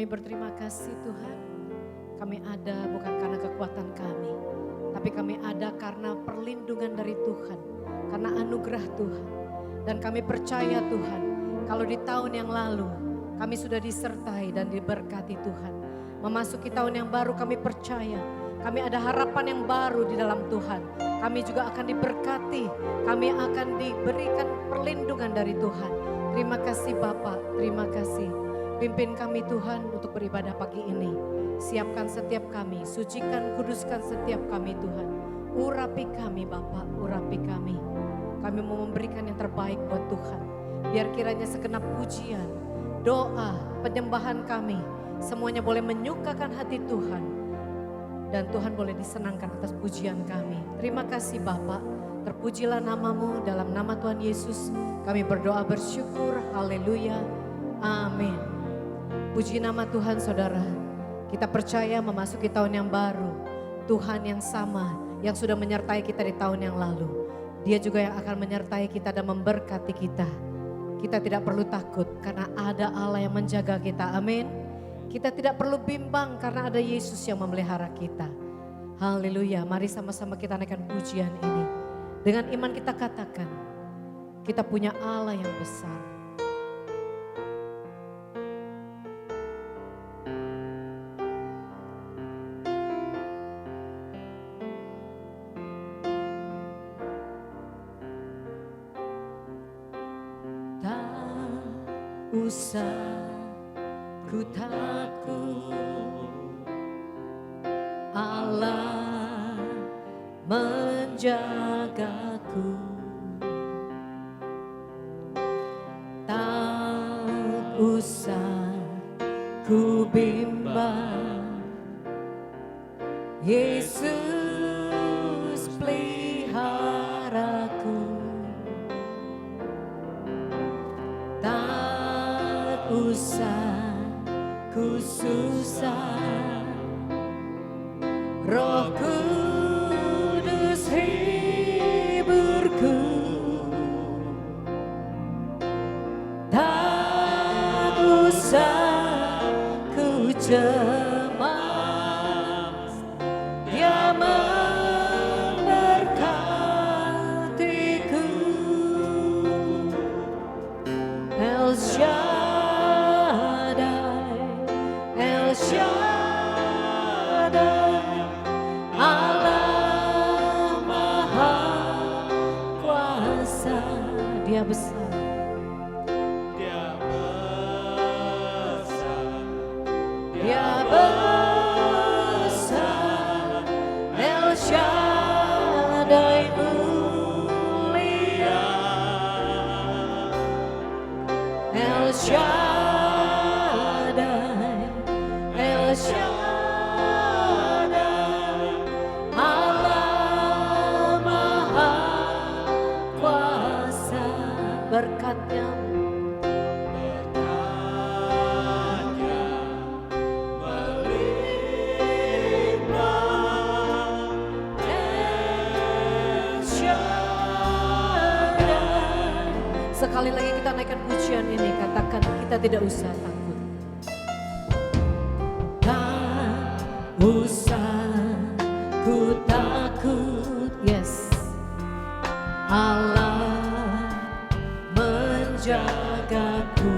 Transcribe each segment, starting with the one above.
Kami berterima kasih Tuhan. Kami ada bukan karena kekuatan kami, tapi kami ada karena perlindungan dari Tuhan, karena anugerah Tuhan. Dan kami percaya Tuhan, kalau di tahun yang lalu kami sudah disertai dan diberkati Tuhan. Memasuki tahun yang baru kami percaya, kami ada harapan yang baru di dalam Tuhan. Kami juga akan diberkati, kami akan diberikan perlindungan dari Tuhan. Terima kasih Bapak, terima kasih. Pimpin kami Tuhan untuk beribadah pagi ini. Siapkan setiap kami, sucikan, kuduskan setiap kami Tuhan. Urapi kami Bapak, urapi kami. Kami mau memberikan yang terbaik buat Tuhan. Biar kiranya segenap pujian, doa, penyembahan kami, semuanya boleh menyukakan hati Tuhan. Dan Tuhan boleh disenangkan atas pujian kami. Terima kasih Bapak, terpujilah namamu, dalam nama Tuhan Yesus. Kami berdoa bersyukur, haleluya, amin. Puji nama Tuhan saudara. Kita percaya memasuki tahun yang baru. Tuhan yang sama yang sudah menyertai kita di tahun yang lalu. Dia juga yang akan menyertai kita dan memberkati kita. Kita tidak perlu takut karena ada Allah yang menjaga kita. Amin. Kita tidak perlu bimbang karena ada Yesus yang memelihara kita. Haleluya. Mari sama-sama kita naikkan pujian ini. Dengan iman kita katakan, kita punya Allah yang besar. Usah ku takut, Allah menjagaku. Tak usah ku bimbang, Yesus peliharaku. Usah ku susah, Roh Kudus hiburku. Tak usah ku cemas, Dia memberkatiku. El Shaddai, Allah Maha Kuasa, Dia besar, Dia besar, Dia besar. El Shaddai mulia, El Shaddai, El Shaddai. Berkatnya melimpah, El Shaddai. Sekali lagi kita naikkan pujian ini, katakan kita tidak usah takut. Tak usah ku takut, yes, Allah menjagaku.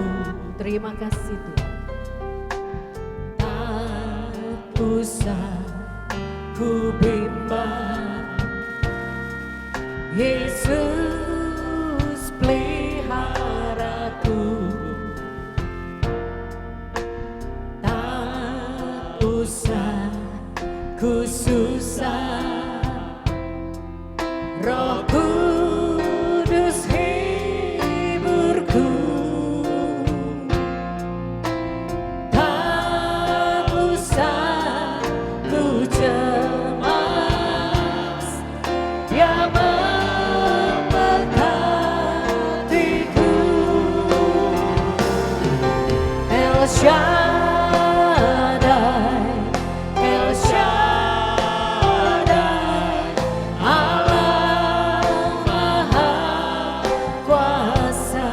Terima kasih Tuhan. Tak usah ku bimbang, Yesus peliharaku. Tak usah ku susah, Roh Kudus hiburku. Tak usah ku cemas, Dia memberkatiku. El Shaddai, El Shaddai, Allah Maha Kuasa,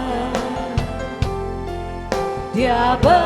Dia besar.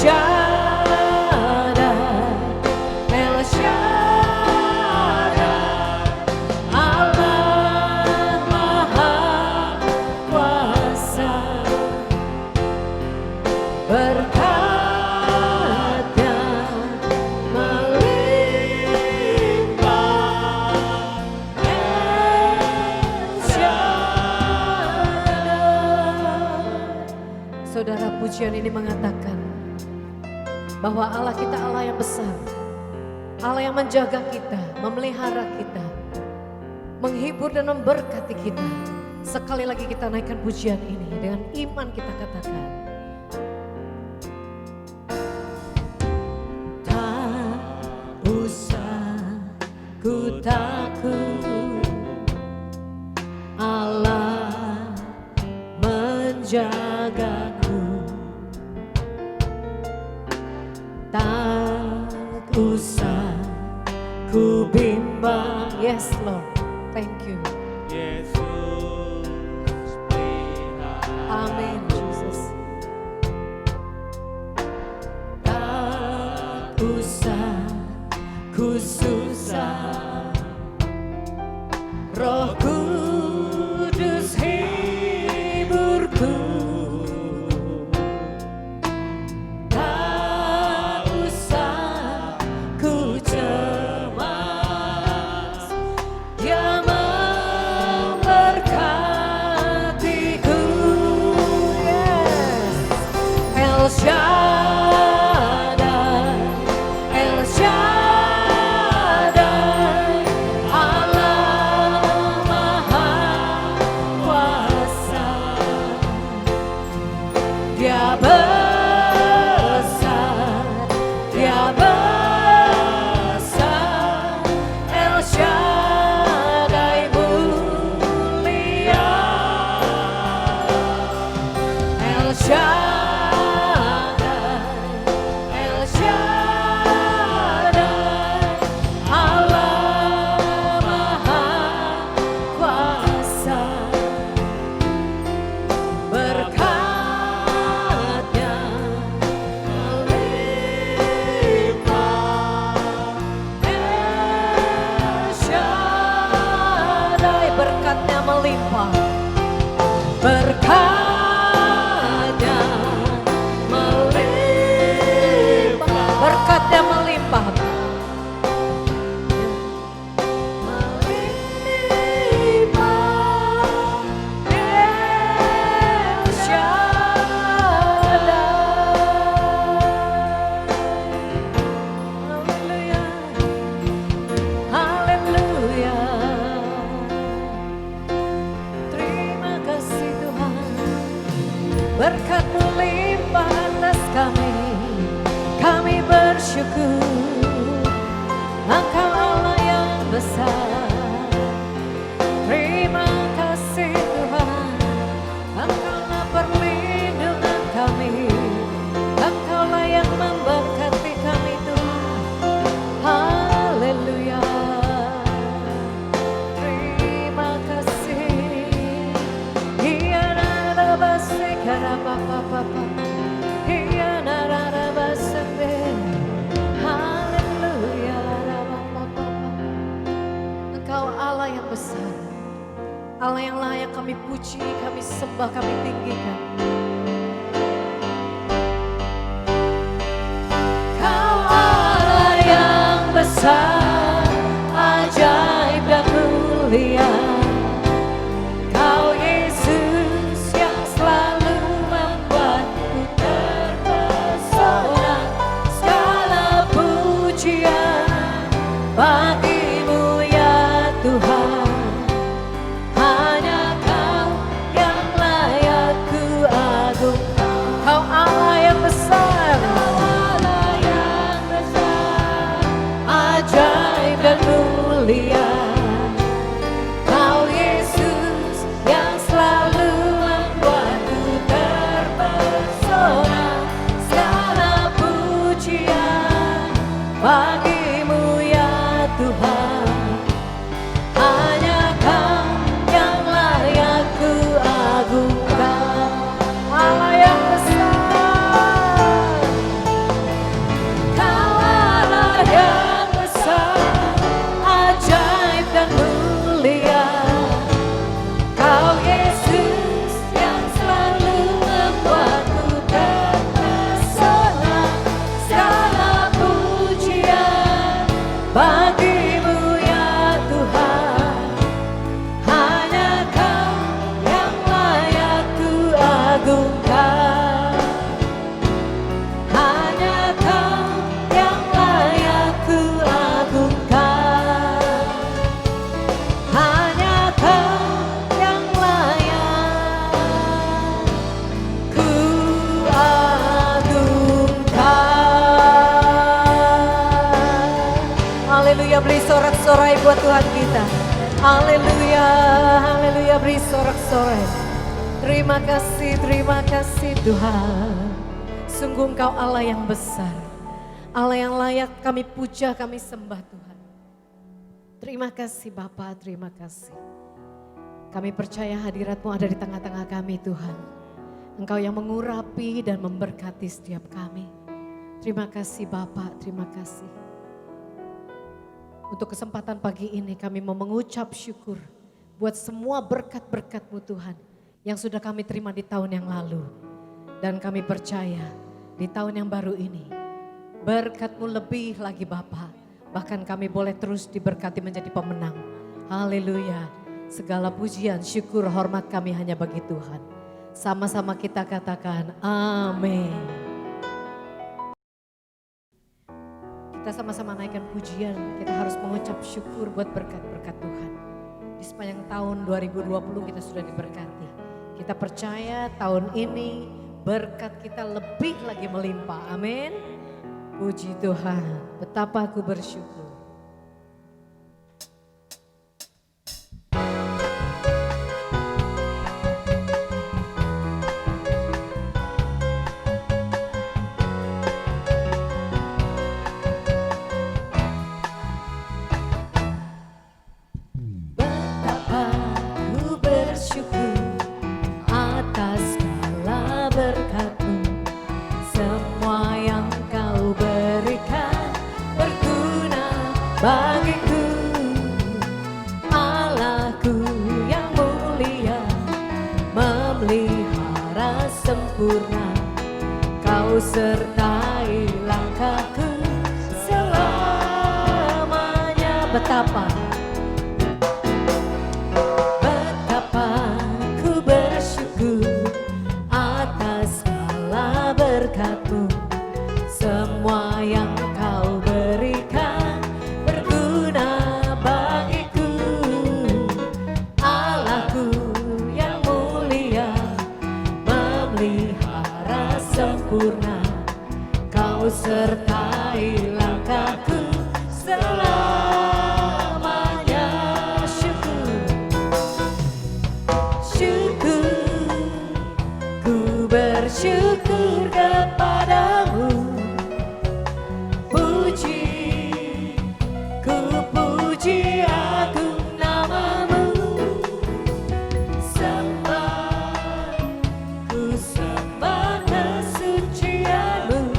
Shaddai, El Shaddai, Allah Maha Kuasa, berkat-Nya melimpah. El Shaddai. Saudara, pujian ini mengatakan bahwa Allah kita Allah yang besar, Allah yang menjaga kita, memelihara kita, menghibur dan memberkati kita. Sekali lagi kita naikkan pujian ini dengan iman, kita katakan, tak usah ku takut, Allah menjagaku. Tak usah ku bimbang. Yes Lord, thank you. Yesus pelihara. Amin Jesus. Tak usah ku susah, Roh Kudus hiburku. Tak usah ku cemas, Dia memberkatiku. Yes. El Shaddai, El Shaddai, Allah Maha Kuasa, Dia besar, Dia besar, El Shaddai mulia, El Shaddai, El Shaddai, Allah Maha Kuasa, berkat-Nya melimpah. El Shaddai, berkat-Nya melimpah, berkat-Nya melimpah, berkat-Nya melimpah, melimpah. El Shaddai, haleluya, haleluya. Terima kasih Tuhan, berkat-Mu limpah atas kami bersyukur. Engkau Allah yang besar. Terima kasih Tuhan, Engkaulah perlindungan kami, Engkaulah yang memberkati kami Tuhan. Haleluya. Terima kasih. Iya nara basi kara papa papa. Iya nara basi. Haleluya. Engkau Allah yang besar, Allah yang layak kami puji, kami sembah, kami tinggikan. Kau Allah yang besar, ajaib dan mulia. Kau Yesus yang selalu membuatku terpesona. Segala pujian bagi-Mu ya Tuhan. Hanya Kau yang layak ku Haleluya, beri sorak-sorai buat Tuhan kita. Haleluya, haleluya, beri sorak-sorai. Terima kasih Tuhan. Sungguh Engkau Allah yang besar. Allah yang layak kami puja, kami sembah Tuhan. Terima kasih Bapa, terima kasih. Kami percaya hadirat-Mu ada di tengah-tengah kami Tuhan. Engkau yang mengurapi dan memberkati setiap kami. Terima kasih Bapa, terima kasih. Untuk kesempatan pagi ini kami mau mengucap syukur buat semua berkat-berkat-Mu Tuhan yang sudah kami terima di tahun yang lalu. Dan kami percaya di tahun yang baru ini berkat-Mu lebih lagi Bapa. Bahkan kami boleh terus diberkati menjadi pemenang. Haleluya. Segala pujian, syukur, hormat kami hanya bagi Tuhan. Sama-sama kita katakan amin. Kita sama-sama naikkan pujian, kita harus mengucap syukur buat berkat-berkat Tuhan. Di sepanjang tahun 2020 kita sudah diberkati. Kita percaya tahun ini berkat kita lebih lagi melimpah, amin. Puji Tuhan, betapa aku bersyukur. Bagiku, Allahku yang mulia, memelihara sempurna. Kau sertai langkahku selamanya. Betapa ku bersyukur atas segala berkat-Mu. Semua yang Kau berikan sempurna. Kau sertai langkahku selamanya. Syukur, ku bersyukur kepadamu. Puji, ku puji agung nama-Mu. Sembah, ku sembah kesucian-Mu.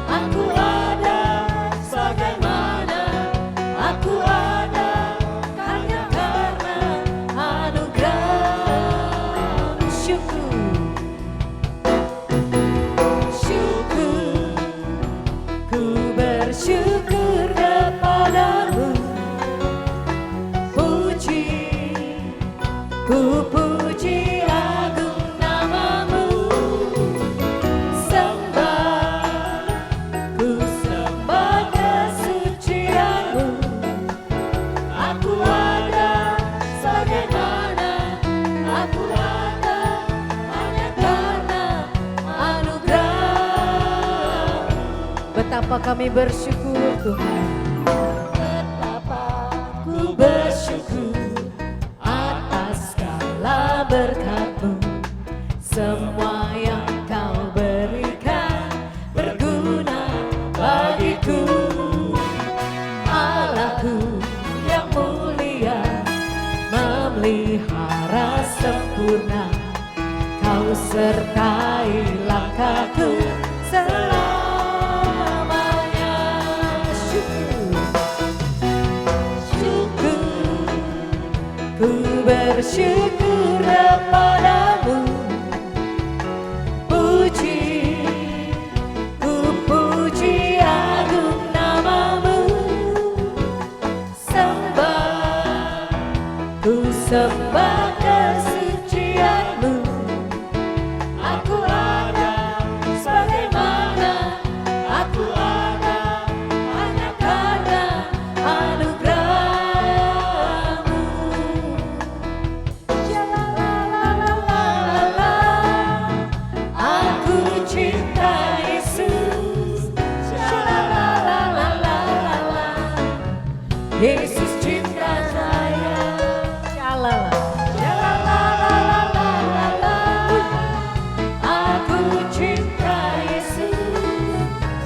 Aku ada sebagaimana aku ada hanya karena anugerah-Mu. Syukur, ku bersyukur kepadamu. Puji, ku puji agung nama-Mu. Sembah, ku sembah kesucian-Mu. Aku ada sebagaimana aku ada hanya karena anugerah. Betapa kami bersyukur Tuhan. Betapa ku bersyukur atas segala berkat-Mu. Semua yang Kau berikan berguna bagiku. Allahku yang mulia, memelihara sempurna. Kau sertai langkahku selamanya. Syukur, ku bersyukur kepadamu. Puji, ku puji agung nama-Mu. Sembah, ku sembah kesucian-Mu. Aku ada sebagaimana aku ada hanya karena anugerah-Mu. Shalalalalala, aku cinta Yesus. Shalalalalala, Yesus cinta saya. Shalala. Shalalalalala. Aku cinta Yesus.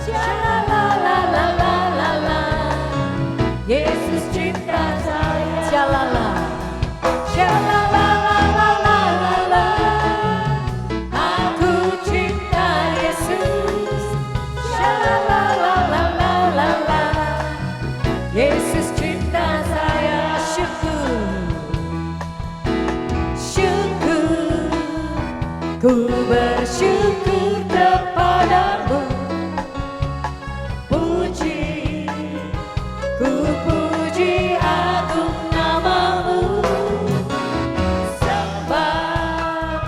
Shalalalalala. Yesus cinta saya. Shalala. Shalalalalala. Aku cinta Yesus. Shalalalalala. Yesus cinta saya. Syukur, ku bersyukur kepadamu. Puji, ku puji agung namamu. Sembah,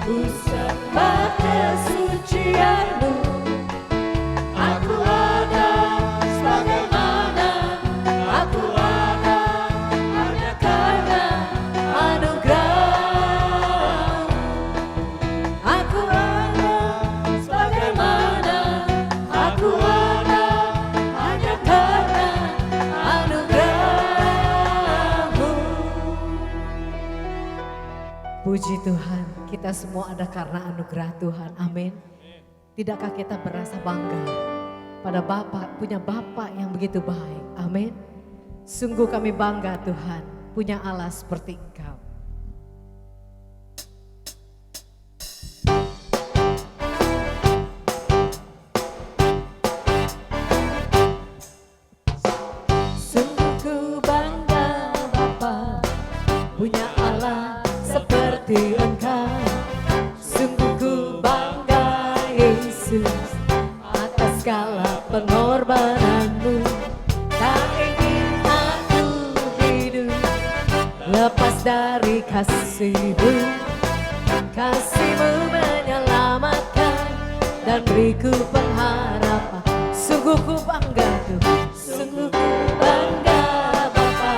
ku sembah kesucianmu. Aku ada sebagaimana aku ada hanya karena anugerah. Aku ada sebagaimana aku ada hanya karena anugerah-Mu. Puji Tuhan, kita semua ada karena anugerah Tuhan. Amin. Tidakkah kita berasa bangga pada punya Bapa yang begitu baik. Amin. Sungguh kami bangga Tuhan punya Allah seperti Engkau. Sungguh ku bangga Bapa punya Allah seperti Engkau. Sungguh ku bangga Yesus atas segala pengorbananmu. Tak ingin aku hidup lepas dari kasih-Mu. Kasih-Mu menyelamatkan dan beriku pengharapan. Sungguh ku bangga Tuhan, sungguh ku bangga Bapa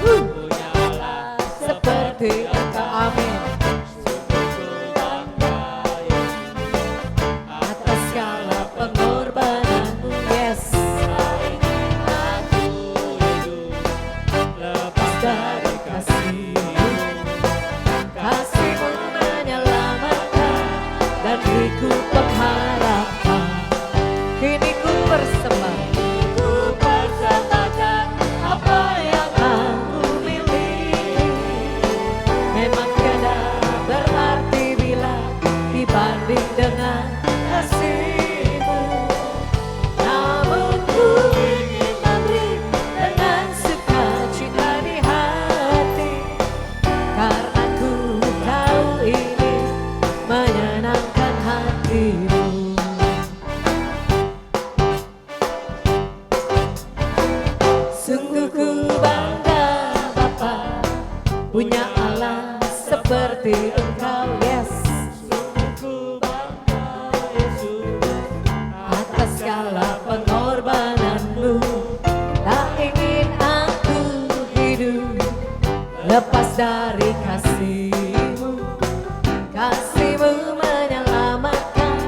punya Allah seperti Engkau. Amin. Atas segala pengorbananmu, yes. Lepas dari kasih-Mu. Kasih-Mu menyelamatkan dan beriku pengharapan. Kini ku persembahkan apa yang aku miliki. Memang tiada berarti bila dibanding dengan kasih-Mu. Namun ku ingin memberi dengan sukacita di hati, karena ku tahu ini menyenangkan hati-Mu. Sungguh ku bangga Bapa punya Allah seperti Engkau, yes. Sungguh ku bangga Yesus atas segala pengorbananmu. Tak ingin aku hidup lepas dari kasih-Mu. Kasih-Mu menyelamatkan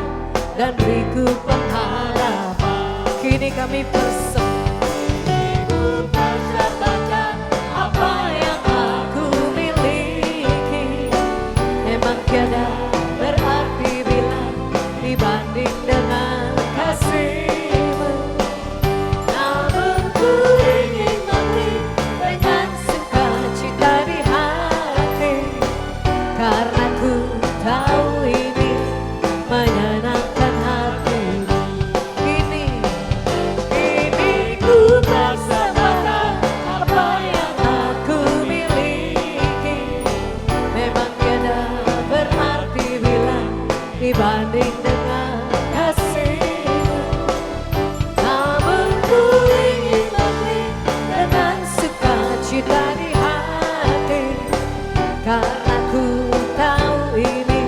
dan beriku pengharapan. Kini kami persembahkan apa yang aku miliki. Memang tiada berarti bila dibanding dengan kasih-Mu. Namun ku ingin memberi dengan sukacita di hati, karena ku tahu ini menyenangkan hati-Mu. Kini ku persembahkan apa yang aku miliki. Memang tiada berarti bila dibanding dengan kasih-Mu. Namun ku ingin memberi dengan sukacita di hati, karena ku tahu ini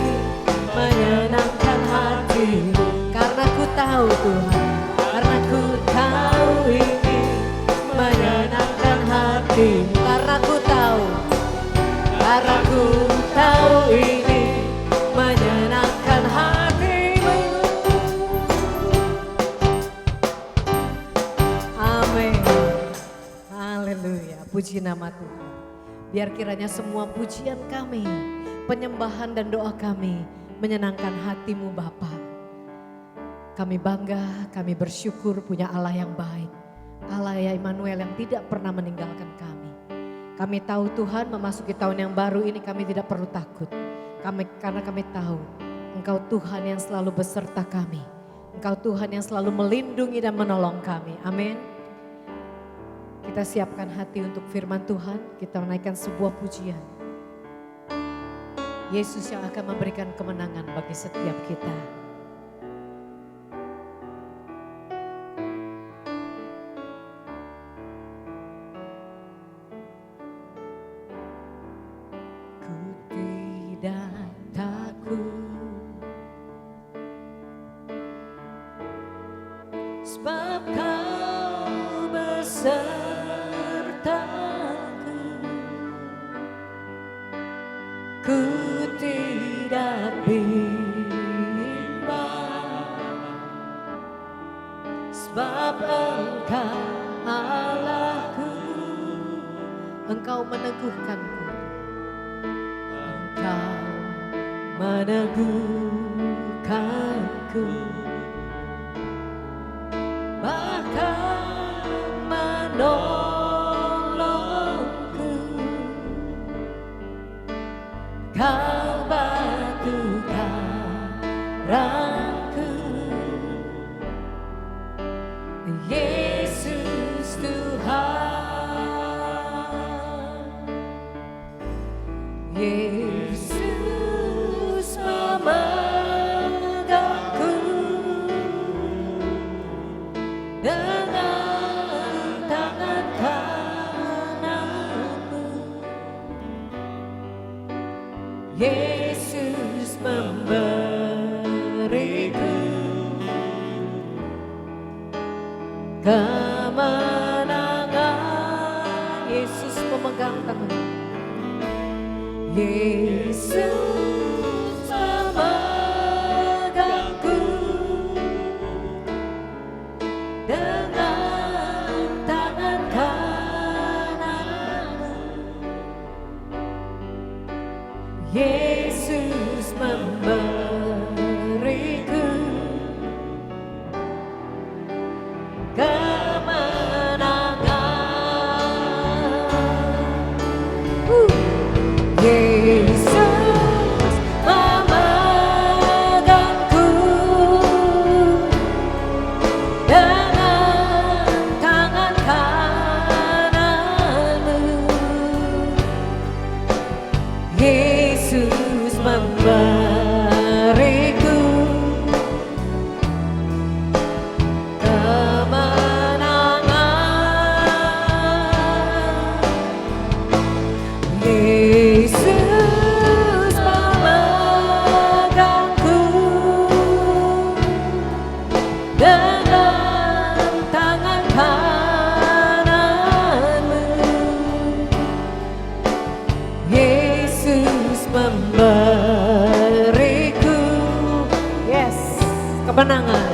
menyenangkan hati-Mu. Karena ku tahu Tuhan, karena ku tahu ini menyenangkan hati-Mu. Karena ku tahu ini menyenangkan hati-Mu. Amin. memuji nama Tuhan. Biar kiranya semua pujian kami, penyembahan dan doa kami menyenangkan hatimu Bapa. Kami bangga, kami bersyukur punya Allah yang baik. Allah ya Immanuel yang tidak pernah meninggalkan kami. Kami tahu Tuhan memasuki tahun yang baru ini kami tidak perlu takut. Karena kami tahu Engkau Tuhan yang selalu beserta kami. Engkau Tuhan yang selalu melindungi dan menolong kami. Amin. Kita siapkan hati untuk firman Tuhan. Kita menaikkan sebuah pujian. Yesus yang akan memberikan kemenangan bagi setiap kita. Sebab Kau besertaku, ku tidak bimbang. Sebab Engkau Allahku, Engkau meneguhkanku, Engkau meneguhkanku. Bahkan menolongku, Kau batu karangku, Yesus Tuhan. Yesus memegangku dengan tangan kananmu. Yesus memberiku kemenangan. Yesus memegang tanganku. Yesus memegangku dengan tangan kananmu. Yesus memberiku kemenangan. Yesus memegangku dengan tangan kananmu. Yesus memberiku kemenangan. Yesus memegangku dengan tangan kananmu. Yesus memberiku, yes, kemenangan.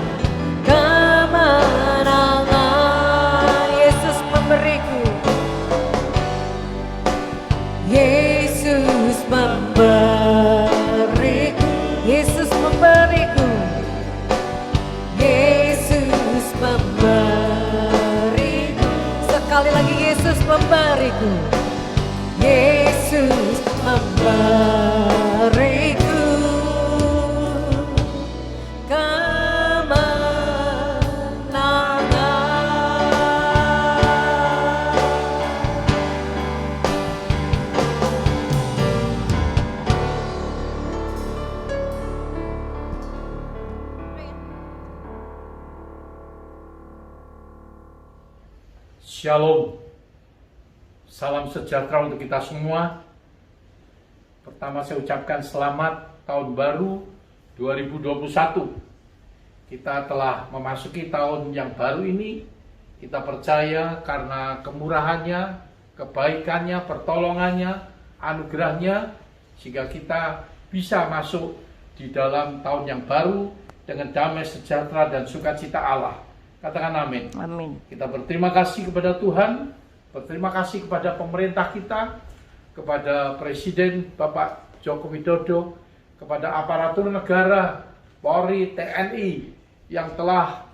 Kemenangan. Yesus memberiku. Yesus memberiku. Yesus memberiku. Yesus memberiku. Sekali lagi Yesus memberiku. Yesus memberiku Shalom. Salam sejahtera untuk kita semua. Pertama saya ucapkan selamat tahun baru 2021. Kita telah memasuki tahun yang baru ini. Kita percaya karena kemurahannya, kebaikannya, pertolongannya, anugerahnya, sehingga kita bisa masuk di dalam tahun yang baru dengan damai sejahtera dan sukacita Allah. Katakan amin. Amin. Kita berterima kasih kepada Tuhan Berterima kasih kepada pemerintah kita, kepada Presiden Bapak Joko Widodo, kepada aparatur negara, Polri, TNI yang telah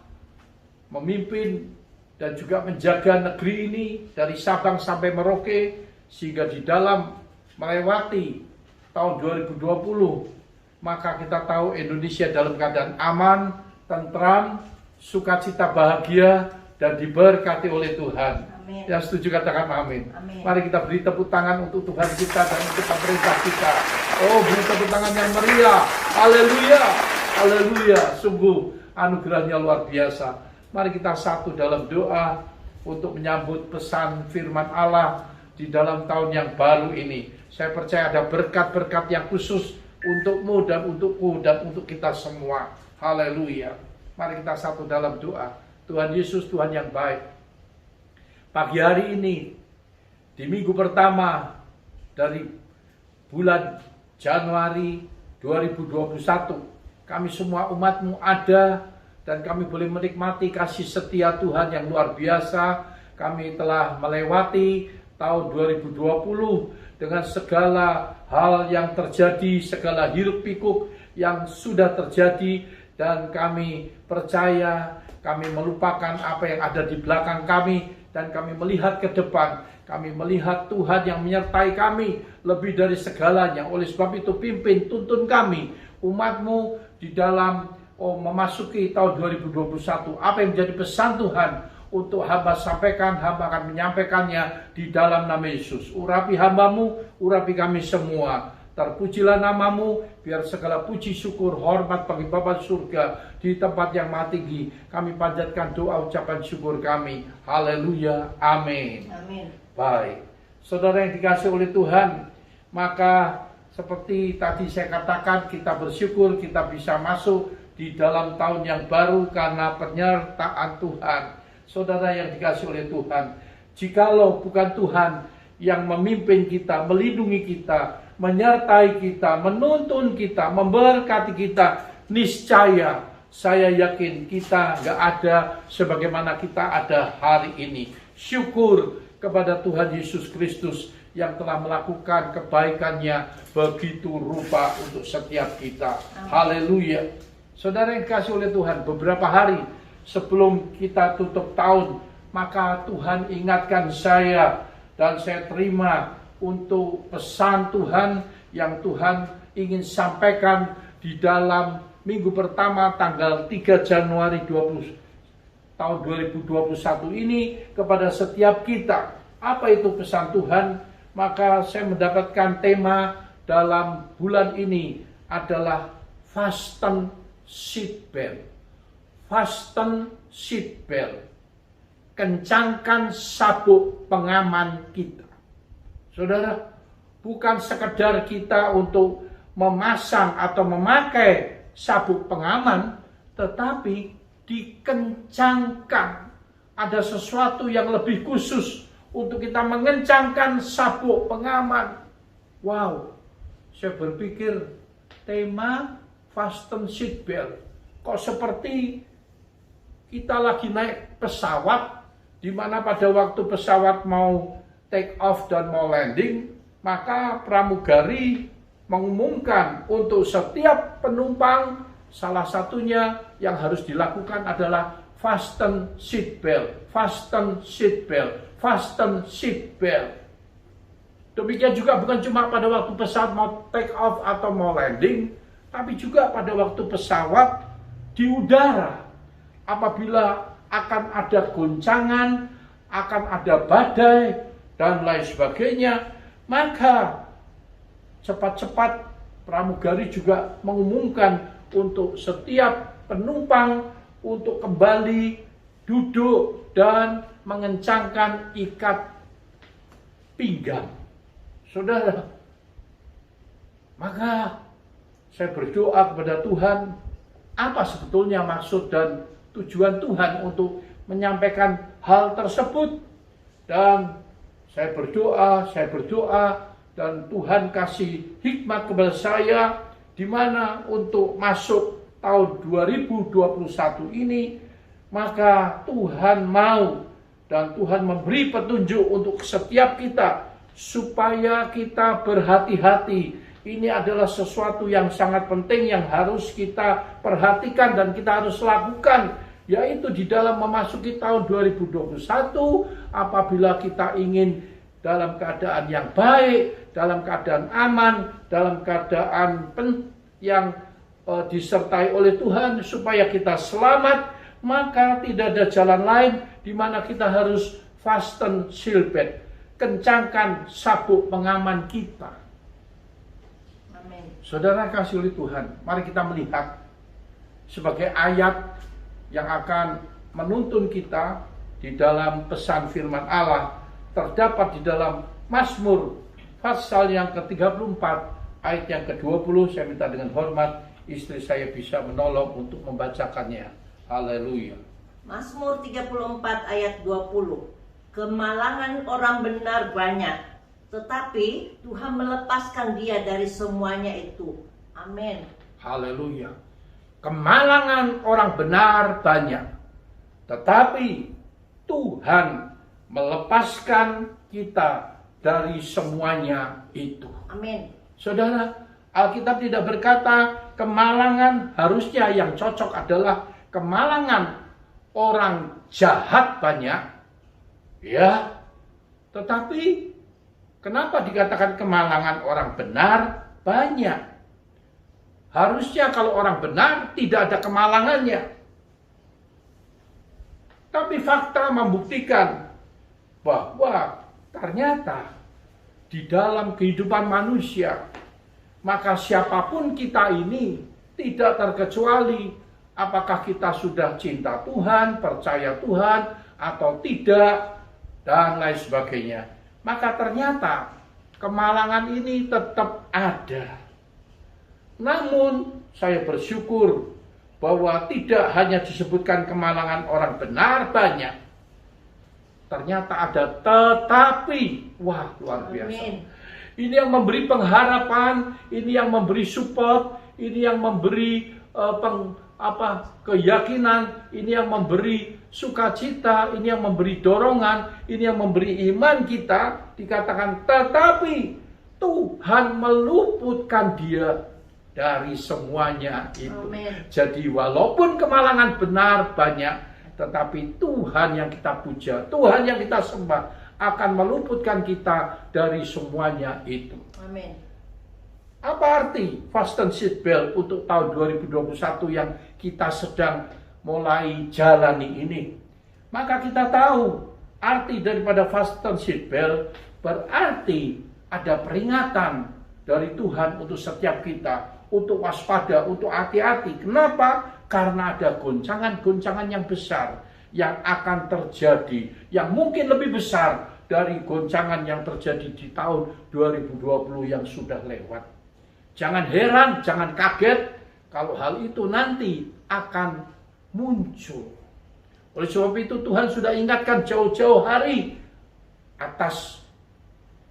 memimpin dan juga menjaga negeri ini dari Sabang sampai Merauke, sehingga di dalam melewati tahun 2020, maka kita tahu Indonesia dalam keadaan aman, tentram, sukacita, bahagia, dan diberkati oleh Tuhan. Amin. Yang setuju katakan amin. Amin. Mari kita beri tepuk tangan untuk Tuhan kita dan untuk pemerintah kita. Oh, beri tepuk tangan yang meriah. Haleluya, haleluya. Sungguh anugerahnya luar biasa. Mari kita satu dalam doa untuk menyambut pesan firman Allah di dalam tahun yang baru ini. Saya percaya ada berkat-berkat yang khusus untukmu dan untukku dan untuk kita semua. Haleluya. Mari kita satu dalam doa. Tuhan Yesus, Tuhan yang baik. Pagi hari ini, di minggu pertama dari bulan Januari 2021, kami semua umat-Mu ada dan kami boleh menikmati kasih setia Tuhan yang luar biasa. Kami telah melewati tahun 2020 dengan segala hal yang terjadi, segala hiruk pikuk yang sudah terjadi, dan kami percaya, kami melupakan apa yang ada di belakang kami, dan kami melihat ke depan. Kami melihat Tuhan yang menyertai kami lebih dari segalanya. Oleh sebab itu pimpin, tuntun kami, umat-Mu di dalam memasuki tahun 2021. Apa yang menjadi pesan Tuhan untuk hamba sampaikan, hamba akan menyampaikannya di dalam nama Yesus. Urapi hamba-Mu, urapi kami semua. Terpujilah nama-Mu, biar segala puji, syukur, hormat bagi Bapa surga di tempat yang maha tinggi. Kami panjatkan doa ucapan syukur kami. Haleluya, amin. Amin. Baik, saudara yang dikasih oleh Tuhan, maka seperti tadi saya katakan, kita bersyukur kita bisa masuk di dalam tahun yang baru karena penyertaan Tuhan. Saudara yang dikasih oleh Tuhan, jikalau bukan Tuhan yang memimpin kita, melindungi kita, menyertai kita, menuntun kita, memberkati kita, niscaya saya yakin kita nggak ada sebagaimana kita ada hari ini. Syukur kepada Tuhan Yesus Kristus yang telah melakukan kebaikannya begitu rupa untuk setiap kita. Haleluya. Saudara yang dikasih oleh Tuhan, beberapa hari sebelum kita tutup tahun, maka Tuhan ingatkan saya dan saya terima untuk pesan Tuhan yang Tuhan ingin sampaikan di dalam minggu pertama tanggal 3 Januari tahun 2021 ini kepada setiap kita. Apa itu pesan Tuhan? Maka saya mendapatkan tema dalam bulan ini adalah fasten seatbelt. Fasten seatbelt. Kencangkan sabuk pengaman kita. Saudara, bukan sekedar kita untuk memasang atau memakai sabuk pengaman, tetapi dikencangkan. Ada sesuatu yang lebih khusus untuk kita mengencangkan sabuk pengaman. Wow, saya berpikir tema fasten seatbelt kok seperti kita lagi naik pesawat, di mana pada waktu pesawat mau take off dan mau landing, maka pramugari mengumumkan untuk setiap penumpang, salah satunya yang harus dilakukan adalah fasten seatbelt, fasten seatbelt, fasten seatbelt. Demikian juga bukan cuma pada waktu pesawat mau take off atau mau landing, tapi juga pada waktu pesawat di udara. Apabila akan ada goncangan, akan ada badai, dan lain sebagainya, maka cepat-cepat pramugari juga mengumumkan untuk setiap penumpang untuk kembali duduk dan mengencangkan ikat pinggang. Saudara, maka saya berdoa kepada Tuhan, apa sebetulnya maksud dan tujuan Tuhan untuk menyampaikan hal tersebut. Dan saya berdoa dan Tuhan kasih hikmat kepada saya, di mana untuk masuk tahun 2021 ini, maka Tuhan mau Dan Tuhan memberi petunjuk untuk setiap kita supaya kita berhati-hati. Ini adalah sesuatu yang sangat penting yang harus kita perhatikan dan kita harus lakukan, yaitu di dalam memasuki tahun 2021 apabila kita ingin dalam keadaan yang baik, dalam keadaan aman, dalam keadaan yang disertai oleh Tuhan supaya kita selamat, maka tidak ada jalan lain di mana kita harus fasten seatbelt, kencangkan sabuk pengaman kita. Amin. Saudara kasih oleh Tuhan, mari kita melihat sebagai ayat yang akan menuntun kita di dalam pesan firman Allah, terdapat di dalam Mazmur pasal yang ke-34 ayat yang ke-20. Saya minta dengan hormat istri saya bisa menolong untuk membacakannya. Haleluya. Mazmur 34 ayat 20. Kemalangan orang benar banyak, tetapi Tuhan melepaskan dia dari semuanya itu. Amin. Haleluya. Kemalangan orang benar banyak, tetapi Tuhan melepaskan kita dari semuanya itu. Amin. Saudara, Alkitab tidak berkata kemalangan, harusnya yang cocok adalah kemalangan orang jahat banyak, ya. Tetapi kenapa dikatakan kemalangan orang benar banyak? Harusnya kalau orang benar tidak ada kemalangannya. Tapi fakta membuktikan bahwa ternyata di dalam kehidupan manusia, maka siapapun kita ini tidak terkecuali apakah kita sudah cinta Tuhan, percaya Tuhan atau tidak, dan lain sebagainya. Maka ternyata kemalangan ini tetap ada. Namun saya bersyukur bahwa tidak hanya disebutkan kemalangan orang benar banyak. Ternyata ada tetapi. Wah, luar biasa. Amin. Ini yang memberi pengharapan, ini yang memberi support, ini yang memberi keyakinan, ini yang memberi sukacita, ini yang memberi dorongan, ini yang memberi iman kita. Dikatakan tetapi Tuhan meluputkan dia dari semuanya itu. Amen. Jadi walaupun kemalangan benar banyak, tetapi Tuhan yang kita puja, Tuhan yang kita sembah akan meluputkan kita dari semuanya itu. Amin. Apa arti fasten seatbelt untuk tahun 2021 yang kita sedang mulai jalani ini? Maka kita tahu arti daripada fasten seatbelt berarti ada peringatan dari Tuhan untuk setiap kita, untuk waspada, untuk hati-hati. Kenapa? Karena ada goncangan-goncangan yang besar yang akan terjadi, yang mungkin lebih besar dari goncangan yang terjadi di tahun 2020 yang sudah lewat. Jangan heran, jangan kaget kalau hal itu nanti akan muncul. Oleh sebab itu Tuhan sudah ingatkan jauh-jauh hari atas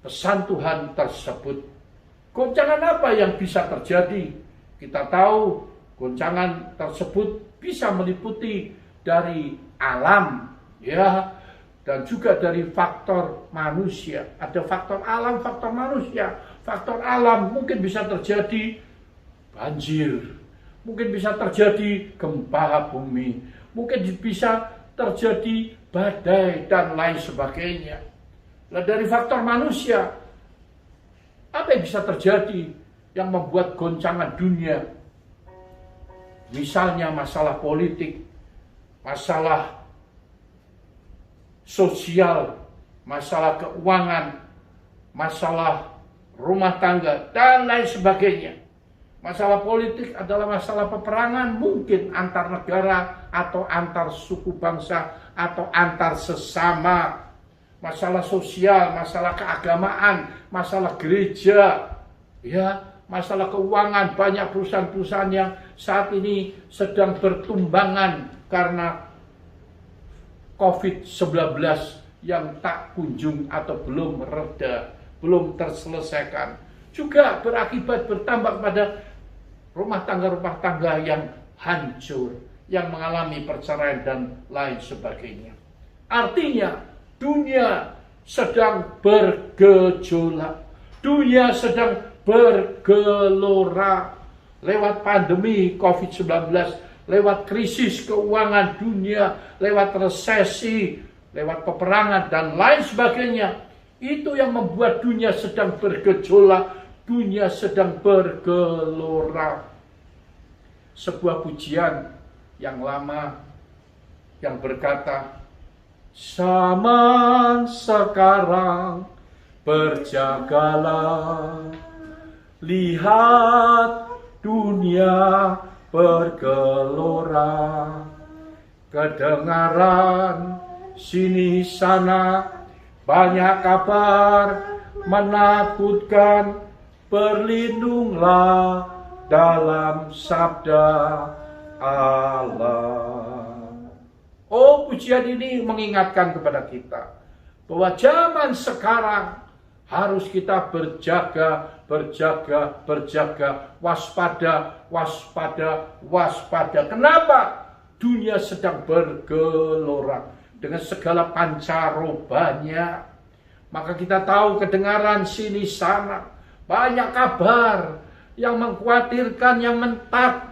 pesan Tuhan tersebut. Goncangan apa yang bisa terjadi? Kita tahu goncangan tersebut bisa meliputi dari alam, ya, dan juga dari faktor manusia. Ada faktor alam, faktor manusia. Faktor alam mungkin bisa terjadi banjir, mungkin bisa terjadi gempa bumi, mungkin bisa terjadi badai dan lain sebagainya. Nah, dari faktor manusia, apa yang bisa terjadi yang membuat goncangan dunia? Misalnya masalah politik, masalah sosial, masalah keuangan, masalah rumah tangga, dan lain sebagainya. Masalah politik adalah masalah peperangan, mungkin antar negara atau antar suku bangsa atau antar sesama. Masalah sosial, masalah keagamaan, masalah gereja, ya, masalah keuangan. Banyak perusahaan-perusahaan yang saat ini sedang bertumbangan karena COVID-19 yang tak kunjung atau belum reda, belum terselesaikan. Juga berakibat bertambah pada rumah tangga yang hancur, yang mengalami perceraian dan lain sebagainya. Artinya dunia sedang bergejolak. Dunia sedang bergelora lewat pandemi COVID-19, lewat krisis keuangan dunia, lewat resesi, lewat peperangan dan lain sebagainya. Itu yang membuat dunia sedang bergejolak, dunia sedang bergelora. Sebuah pujian yang lama yang berkata, zaman sekarang berjagalah, lihat dunia bergelora, kedengaran sini sana banyak kabar menakutkan, berlindunglah dalam sabda Allah. Oh, pujian ini mengingatkan kepada kita bahwa zaman sekarang harus kita berjaga, waspada. Kenapa? Dunia sedang bergelora dengan segala pancarobanya. Maka kita tahu kedengaran sini sana banyak kabar yang mengkhawatirkan,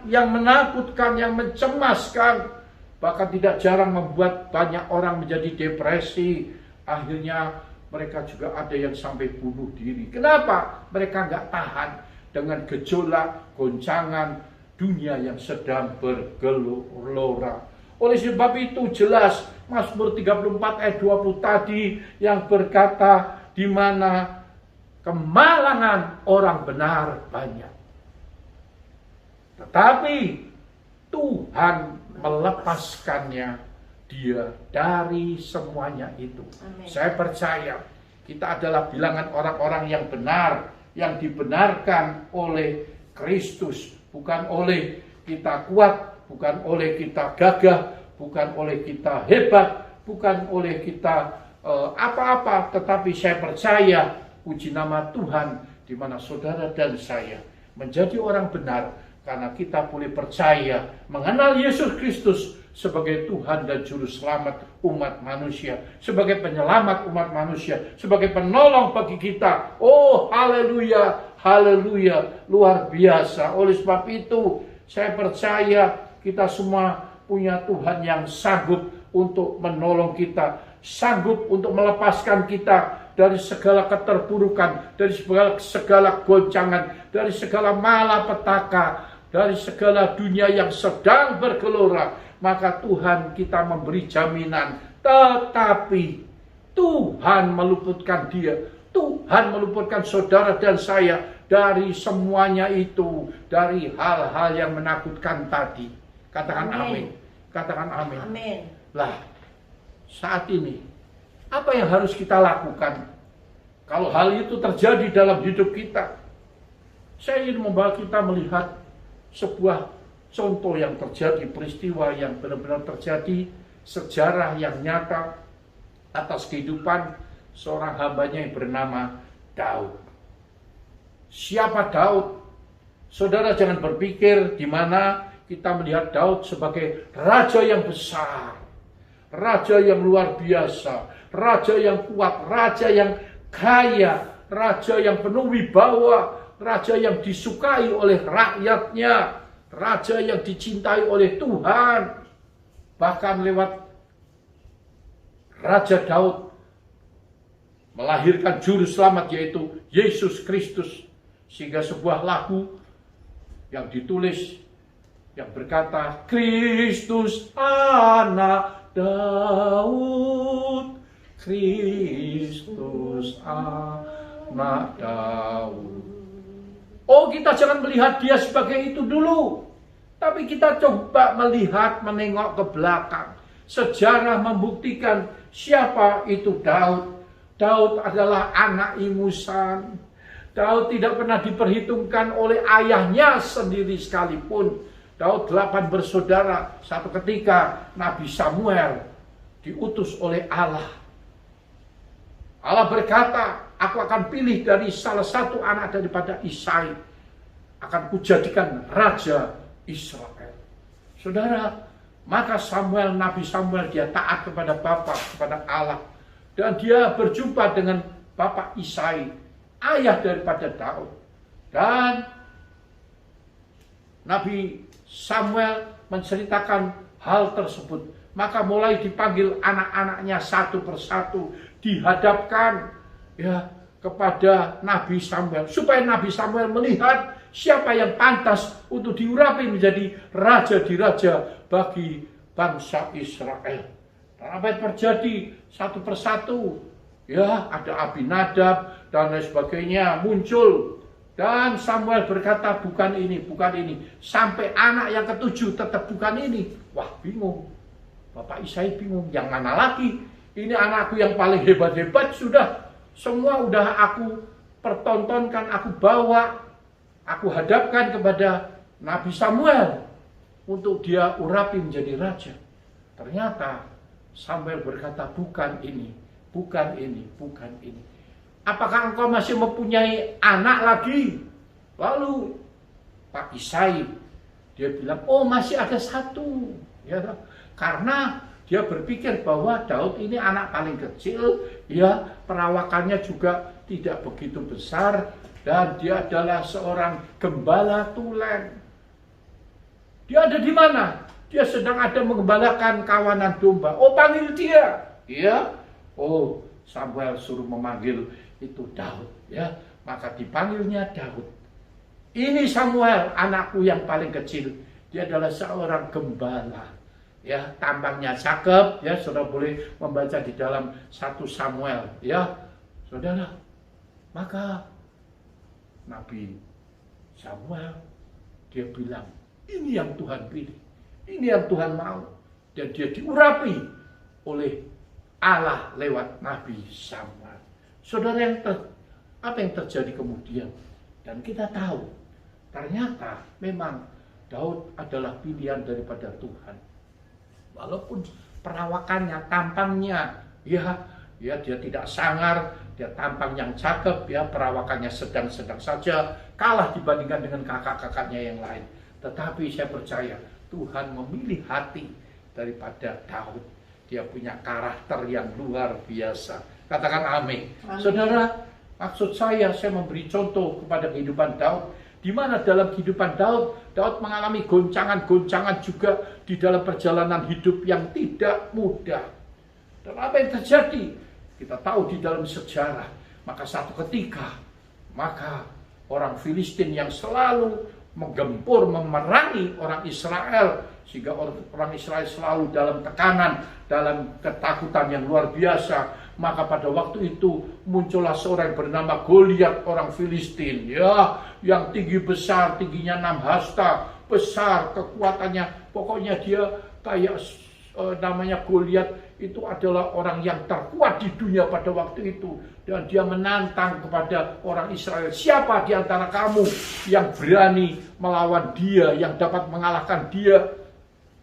yang menakutkan, yang mencemaskan. Bahkan tidak jarang membuat banyak orang menjadi depresi. Akhirnya mereka juga ada yang sampai bunuh diri. Kenapa? Mereka nggak tahan dengan gejolak, goncangan dunia yang sedang bergelora. Oleh sebab itu jelas Mazmur 34 ayat 20 tadi yang berkata, di mana kemalangan orang benar banyak, tetapi Tuhan melepaskannya dia dari semuanya itu. Amin. Saya percaya kita adalah bilangan orang-orang yang benar, yang dibenarkan oleh Kristus, bukan oleh kita kuat, bukan oleh kita gagah, bukan oleh kita hebat, bukan oleh kita apa-apa, tetapi saya percaya, puji nama Tuhan, di mana saudara dan saya menjadi orang benar karena kita boleh percaya mengenal Yesus Kristus sebagai Tuhan dan Juru Selamat umat manusia, sebagai penyelamat umat manusia, sebagai penolong bagi kita. Oh, haleluya, haleluya, luar biasa. Oleh sebab itu, saya percaya kita semua punya Tuhan yang sanggup untuk menolong kita, sanggup untuk melepaskan kita dari segala keterpurukan, dari segala goncangan, dari segala malapetaka, dari segala dunia yang sedang bergelora. Maka Tuhan kita memberi jaminan, tetapi Tuhan meluputkan dia, Tuhan meluputkan saudara dan saya dari semuanya itu, dari hal-hal yang menakutkan tadi. Katakan amin. Katakan amin. Amin. Lah, saat ini apa yang harus kita lakukan kalau hal itu terjadi dalam hidup kita? Saya ingin membawa kita melihat sebuah contoh yang terjadi, peristiwa yang benar-benar terjadi, sejarah yang nyata atas kehidupan seorang hambanya yang bernama Daud. Siapa Daud? Saudara jangan berpikir di mana kita melihat Daud sebagai raja yang besar, raja yang luar biasa, raja yang kuat, raja yang kaya, raja yang penuh wibawa, raja yang disukai oleh rakyatnya, raja yang dicintai oleh Tuhan. Bahkan lewat Raja Daud melahirkan juru selamat, yaitu Yesus Kristus. Sehingga sebuah lagu yang ditulis yang berkata, Kristus anak Daud, Kristus anak Daud. Oh, kita jangan melihat dia sebagai itu dulu, tapi kita coba melihat, menengok ke belakang. Sejarah membuktikan siapa itu Daud. Daud adalah anak ingusan. Daud tidak pernah diperhitungkan oleh ayahnya sendiri sekalipun. Daud 8 bersaudara. Satu ketika Nabi Samuel diutus oleh Allah. Allah berkata, aku akan pilih dari salah satu anak daripada Isai, akan kujadikan raja Israel. Saudara, Maka Nabi Samuel dia taat kepada Bapa, kepada Allah. Dan dia berjumpa dengan Bapak Isai, ayah daripada Daud. Dan Nabi Samuel menceritakan hal tersebut. Maka mulai dipanggil anak-anaknya satu persatu, dihadapkan ya kepada Nabi Samuel, supaya Nabi Samuel melihat siapa yang pantas untuk diurapi menjadi raja di raja bagi bangsa Israel. Dan apa yang terjadi satu persatu, ya ada Abinadab dan lain sebagainya muncul. Dan Samuel berkata bukan ini, bukan ini. Sampai anak yang ketujuh tetap bukan ini. Wah bingung. Bapak Isai bingung, yang mana lagi? Ini anakku yang paling hebat-hebat sudah. Semua udah aku pertontonkan, aku bawa. Aku hadapkan kepada Nabi Samuel. Untuk dia urapi menjadi raja. Ternyata Samuel berkata bukan ini, bukan ini, bukan ini. Apakah engkau masih mempunyai anak lagi? Lalu Pak Isai dia bilang, oh masih ada satu. Ya, karena dia berpikir bahwa Daud ini anak paling kecil, ya perawakannya juga tidak begitu besar, dan dia adalah seorang gembala tulen. Dia ada di mana? Dia sedang ada menggembalakan kawanan domba. Oh panggil dia, ya. Oh Samuel suruh memanggil itu Daud, ya. Maka dipanggilnya Daud. Ini Samuel, anakku yang paling kecil. Dia adalah seorang gembala. Ya, tampangnya cakep, ya, saudara boleh membaca di dalam 1 Samuel, ya, saudara. Maka Nabi Samuel dia bilang, ini yang Tuhan pilih, ini yang Tuhan mau, dan dia diurapi oleh Allah lewat Nabi Samuel. Saudara, apa yang terjadi kemudian? Dan kita tahu, ternyata memang Daud adalah pilihan daripada Tuhan. Walaupun perawakannya, tampangnya, ya dia tidak sangar, dia tampang yang cakep, ya perawakannya sedang-sedang saja, kalah dibandingkan dengan kakak-kakaknya yang lain. Tetapi saya percaya Tuhan memilih hati daripada Daud. Dia punya karakter yang luar biasa. Katakan amin. Saudara, maksud saya memberi contoh kepada kehidupan Daud. Di mana dalam kehidupan Daud mengalami goncangan-goncangan juga di dalam perjalanan hidup yang tidak mudah. Dan apa yang terjadi? Kita tahu di dalam sejarah. Maka satu ketika, maka orang Filistin yang selalu menggempur, memerangi orang Israel, sehingga orang Israel selalu dalam tekanan, dalam ketakutan yang luar biasa. Maka pada waktu itu muncullah seorang bernama Goliat, orang Filistin, ya, yang tinggi besar, tingginya 6 hasta, besar kekuatannya. Pokoknya dia kayak namanya Goliat itu adalah orang yang terkuat di dunia pada waktu itu, dan dia menantang kepada orang Israel, siapa di antara kamu yang berani melawan dia, yang dapat mengalahkan dia,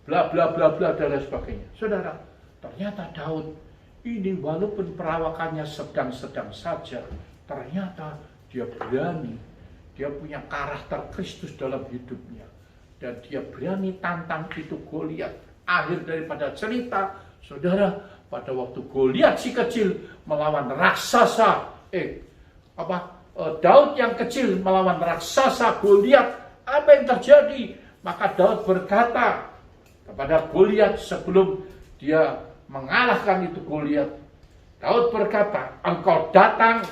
bla bla bla bla dan lain sebagainya. Saudara, ternyata Daud ini walaupun perawakannya sedang-sedang saja, ternyata dia berani, dia punya karakter Kristus dalam hidupnya, dan dia berani tantang itu Goliat. Akhir daripada cerita, saudara, pada waktu Goliat si kecil melawan raksasa, Daud yang kecil melawan raksasa Goliat, apa yang terjadi? Maka Daud berkata kepada Goliat sebelum dia mengalahkan itu Goliat, Daud berkata, engkau datang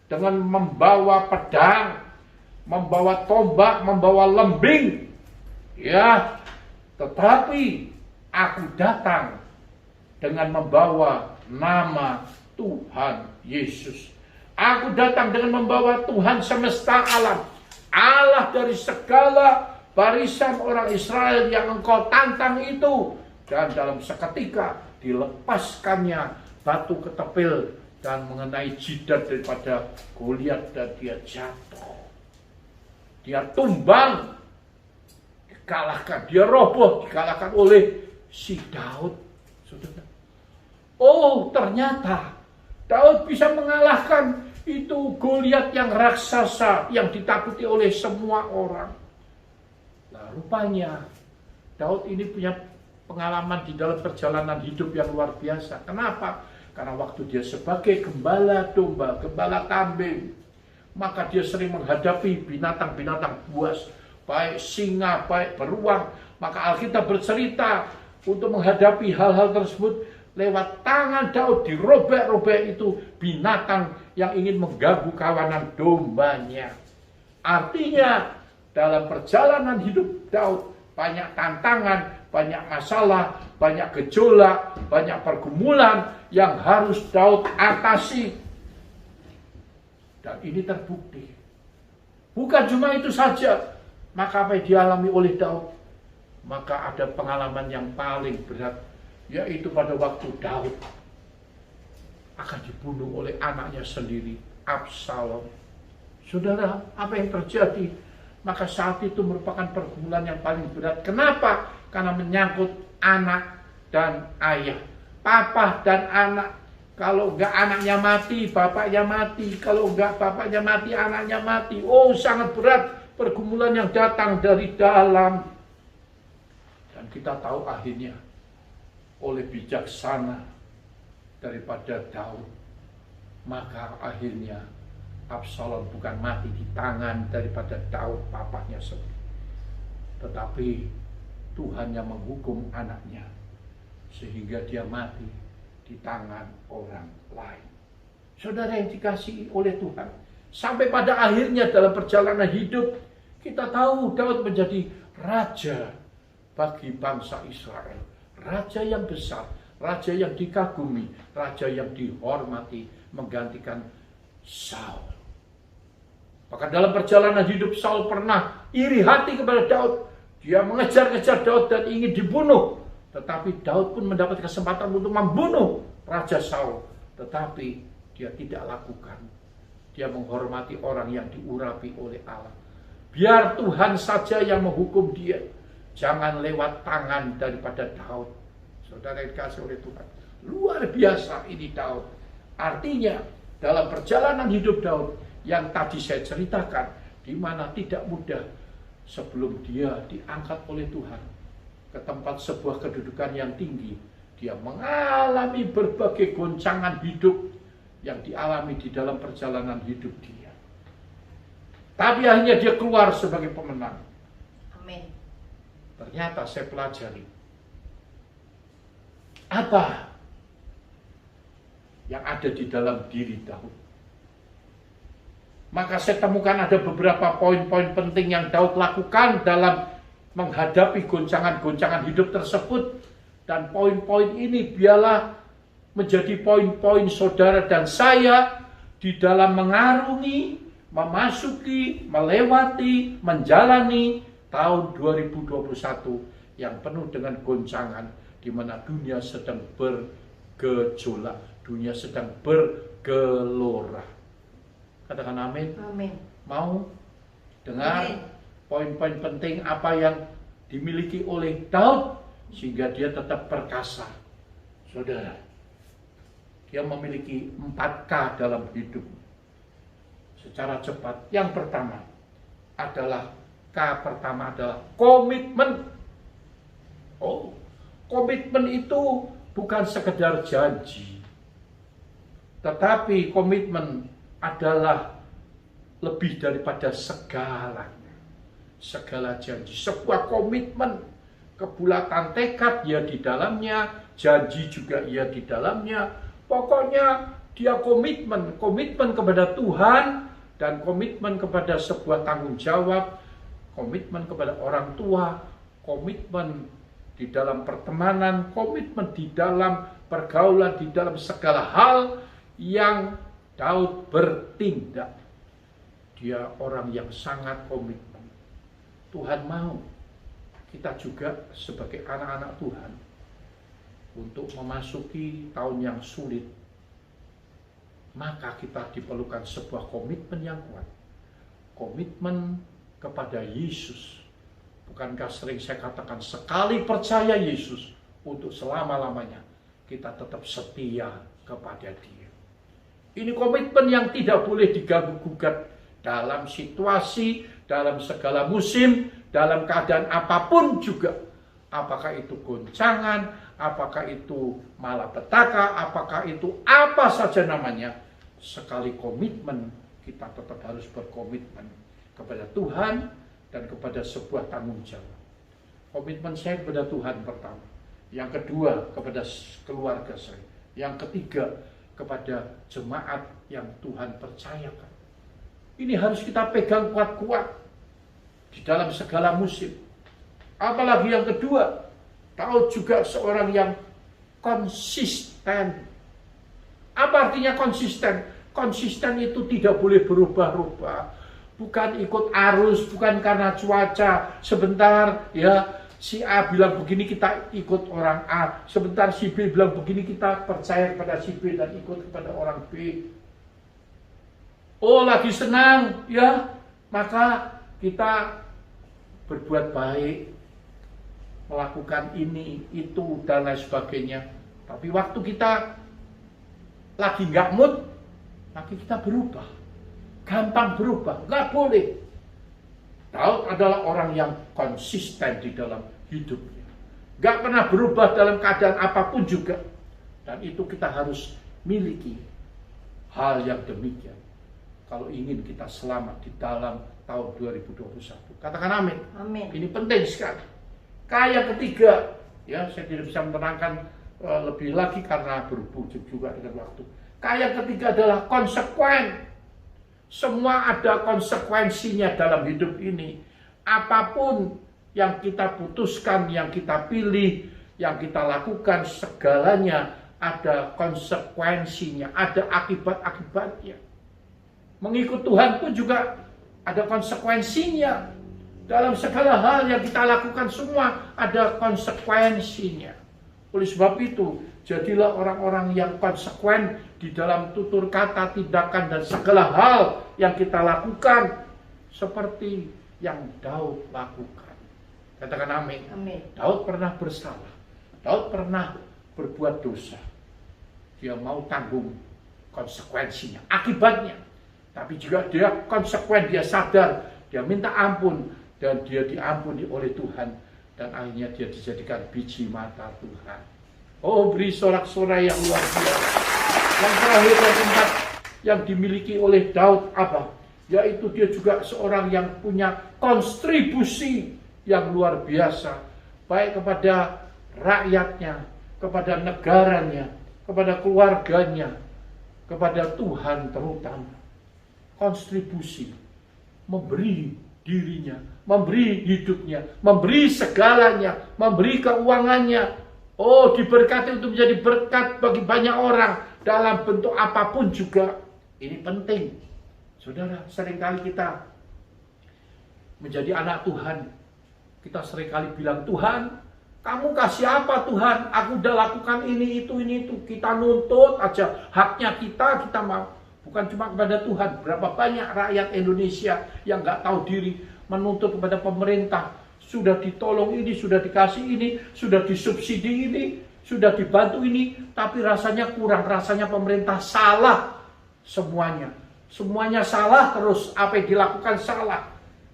dengan membawa pedang, membawa tombak, membawa lembing, ya, tetapi aku datang dengan membawa nama Tuhan Yesus. Aku datang dengan membawa Tuhan semesta alam, Allah dari segala barisan orang Israel yang engkau tantang itu. Dan dalam seketika dilepaskannya batu ketepil dan mengenai jidat daripada Goliat, dan dia jatuh. Dia tumbang, dikalahkan, dia roboh, dikalahkan oleh si Daud. Saudara. Oh, ternyata Daud bisa mengalahkan itu Goliat yang raksasa yang ditakuti oleh semua orang. Nah, rupanya Daud ini punya pengalaman di dalam perjalanan hidup yang luar biasa. Kenapa? Karena waktu dia sebagai gembala domba, gembala kambing, maka dia sering menghadapi binatang-binatang buas, baik singa, baik beruang. Maka Alkitab bercerita untuk menghadapi hal-hal tersebut, lewat tangan Daud dirobek-robek itu binatang yang ingin mengganggu kawanan dombanya. Artinya dalam perjalanan hidup Daud banyak tantangan, banyak masalah, banyak gejolak, banyak pergumulan yang harus Daud atasi. Dan ini terbukti. Bukan cuma itu saja. Maka apa yang dialami oleh Daud? Maka ada pengalaman yang paling berat, yaitu pada waktu Daud akan dibunuh oleh anaknya sendiri, Absalom. Saudara, apa yang terjadi? Maka saat itu merupakan pergumulan yang paling berat. Kenapa? Karena menyangkut anak dan ayah, papa dan anak. Kalau enggak anaknya mati, bapaknya mati. Kalau enggak bapaknya mati, anaknya mati. Oh, sangat berat pergumulan yang datang dari dalam. Dan kita tahu akhirnya oleh bijaksana daripada Daud, maka akhirnya Absalom bukan mati di tangan daripada Daud papahnya sendiri, tetapi Tuhan yang menghukum anaknya sehingga dia mati di tangan orang lain. Saudara yang dikasihi oleh Tuhan, sampai pada akhirnya dalam perjalanan hidup kita tahu Daud menjadi raja bagi bangsa Israel, raja yang besar, raja yang dikagumi, raja yang dihormati, menggantikan Saul. Bahkan dalam perjalanan hidup Saul pernah iri hati kepada Daud. Dia mengejar-kejar Daud dan ingin dibunuh. Tetapi Daud pun mendapat kesempatan untuk membunuh Raja Saul. Tetapi dia tidak lakukan. Dia menghormati orang yang diurapi oleh Allah. Biar Tuhan saja yang menghukum dia. Jangan lewat tangan daripada Daud. Saudara yang dikasihi oleh Tuhan, luar biasa ini Daud. Artinya dalam perjalanan hidup Daud yang tadi saya ceritakan, di mana tidak mudah sebelum dia diangkat oleh Tuhan ke tempat sebuah kedudukan yang tinggi, dia mengalami berbagai goncangan hidup yang dialami di dalam perjalanan hidup dia. Tapi akhirnya dia keluar sebagai pemenang. Amin. Ternyata saya pelajari apa yang ada di dalam diri Daud. Maka saya temukan ada beberapa poin-poin penting yang Daud lakukan dalam menghadapi goncangan-goncangan hidup tersebut. Dan poin-poin ini biarlah menjadi poin-poin saudara dan saya di dalam mengarungi, memasuki, melewati, menjalani tahun 2021 yang penuh dengan goncangan, di mana dunia sedang bergejolak, dunia sedang bergelora. Katakan amin. Amin. Mau dengar Amin. poin-poin penting apa yang dimiliki oleh Daud sehingga dia tetap perkasa. Saudara, dia memiliki 4K dalam hidup. Secara cepat, yang pertama adalah pertama adalah komitmen. Oh, komitmen itu bukan sekedar janji, tetapi komitmen adalah lebih daripada segala janji. Sebuah komitmen, kebulatan tekad ya di dalamnya, janji juga ya di dalamnya. Pokoknya dia komitmen kepada Tuhan dan komitmen kepada sebuah tanggung jawab, komitmen kepada orang tua, komitmen di dalam pertemanan, komitmen di dalam pergaulan, di dalam segala hal yang Daud bertindak. Dia orang yang sangat komitmen. Tuhan mau kita juga sebagai anak-anak Tuhan untuk memasuki tahun yang sulit, maka kita diperlukan sebuah komitmen yang kuat. Komitmen kepada Yesus. Bukankah sering saya katakan, sekali percaya Yesus untuk selama-lamanya, kita tetap setia kepada Dia. Ini komitmen yang tidak boleh diganggu-gugat dalam situasi, dalam segala musim, dalam keadaan apapun juga. apakah itu goncangan, apakah itu malapetaka, apakah itu apa saja namanya, sekali komitmen, kita tetap harus berkomitmen kepada Tuhan dan kepada sebuah tanggung jawab. Komitmen saya kepada Tuhan pertama, yang kedua kepada keluarga saya, yang ketiga kepada jemaat yang Tuhan percayakan. Ini harus kita pegang kuat-kuat di dalam segala musim. Apalagi yang kedua, Daud juga seorang yang konsisten. Apa artinya konsisten? Konsisten itu tidak boleh berubah-ubah. Bukan ikut arus, bukan karena cuaca. Sebentar ya si A bilang begini, kita ikut orang A. Sebentar si B bilang begini, kita percaya kepada si B dan ikut kepada orang B. Oh lagi senang ya, maka kita berbuat baik, melakukan ini, itu, dan lain sebagainya. Tapi waktu kita lagi nggak mood, maka kita berubah. Gampang berubah, nggak boleh. Daud adalah orang yang konsisten di dalam hidupnya. Nggak pernah berubah dalam keadaan apapun juga. Dan itu kita harus miliki hal yang demikian. Kalau ingin kita selamat di dalam tahun 2021. Katakan amin. Amin. Ini penting sekali. Yang ketiga, ya saya tidak bisa menerangkan lebih lagi karena berhubung juga dengan waktu. Yang ketiga adalah konsekuen. Semua ada konsekuensinya dalam hidup ini. Apapun yang kita putuskan, yang kita pilih, yang kita lakukan, segalanya ada konsekuensinya, ada akibat-akibatnya. Mengikut Tuhan pun juga ada konsekuensinya. Dalam segala hal yang kita lakukan semua ada konsekuensinya. Oleh sebab itu, jadilah orang-orang yang konsekuen di dalam tutur kata, tindakan, dan segala hal yang kita lakukan. Seperti yang Daud lakukan. Katakan amin. Amin. Daud pernah bersalah. Daud pernah berbuat dosa. Dia mau tanggung konsekuensinya, akibatnya. Tapi juga dia konsekuen, dia sadar, dia minta ampun, dan dia diampuni oleh Tuhan. Dan akhirnya dia dijadikan biji mata Tuhan. Oh, beri sorak-sorai yang luar biasa. Yang terakhir dan keempat yang dimiliki oleh Daud apa? Yaitu dia juga seorang yang punya kontribusi yang luar biasa. Baik kepada rakyatnya, kepada negaranya, kepada keluarganya, kepada Tuhan terutama. Kontribusi, memberi dirinya, memberi hidupnya, memberi segalanya, memberi keuangannya. Oh, diberkati untuk menjadi berkat bagi banyak orang dalam bentuk apapun juga. Ini penting. Saudara, seringkali kita menjadi anak Tuhan. Kita seringkali bilang, Tuhan, kamu kasih apa Tuhan? Aku udah lakukan ini, itu. Kita nuntut aja haknya kita mau. Bukan cuma kepada Tuhan, berapa banyak rakyat Indonesia yang nggak tahu diri menuntut kepada pemerintah. Sudah ditolong ini, sudah dikasih ini, sudah disubsidi ini, sudah dibantu ini, tapi rasanya kurang, rasanya pemerintah salah semuanya. Semuanya salah terus, apa yang dilakukan salah.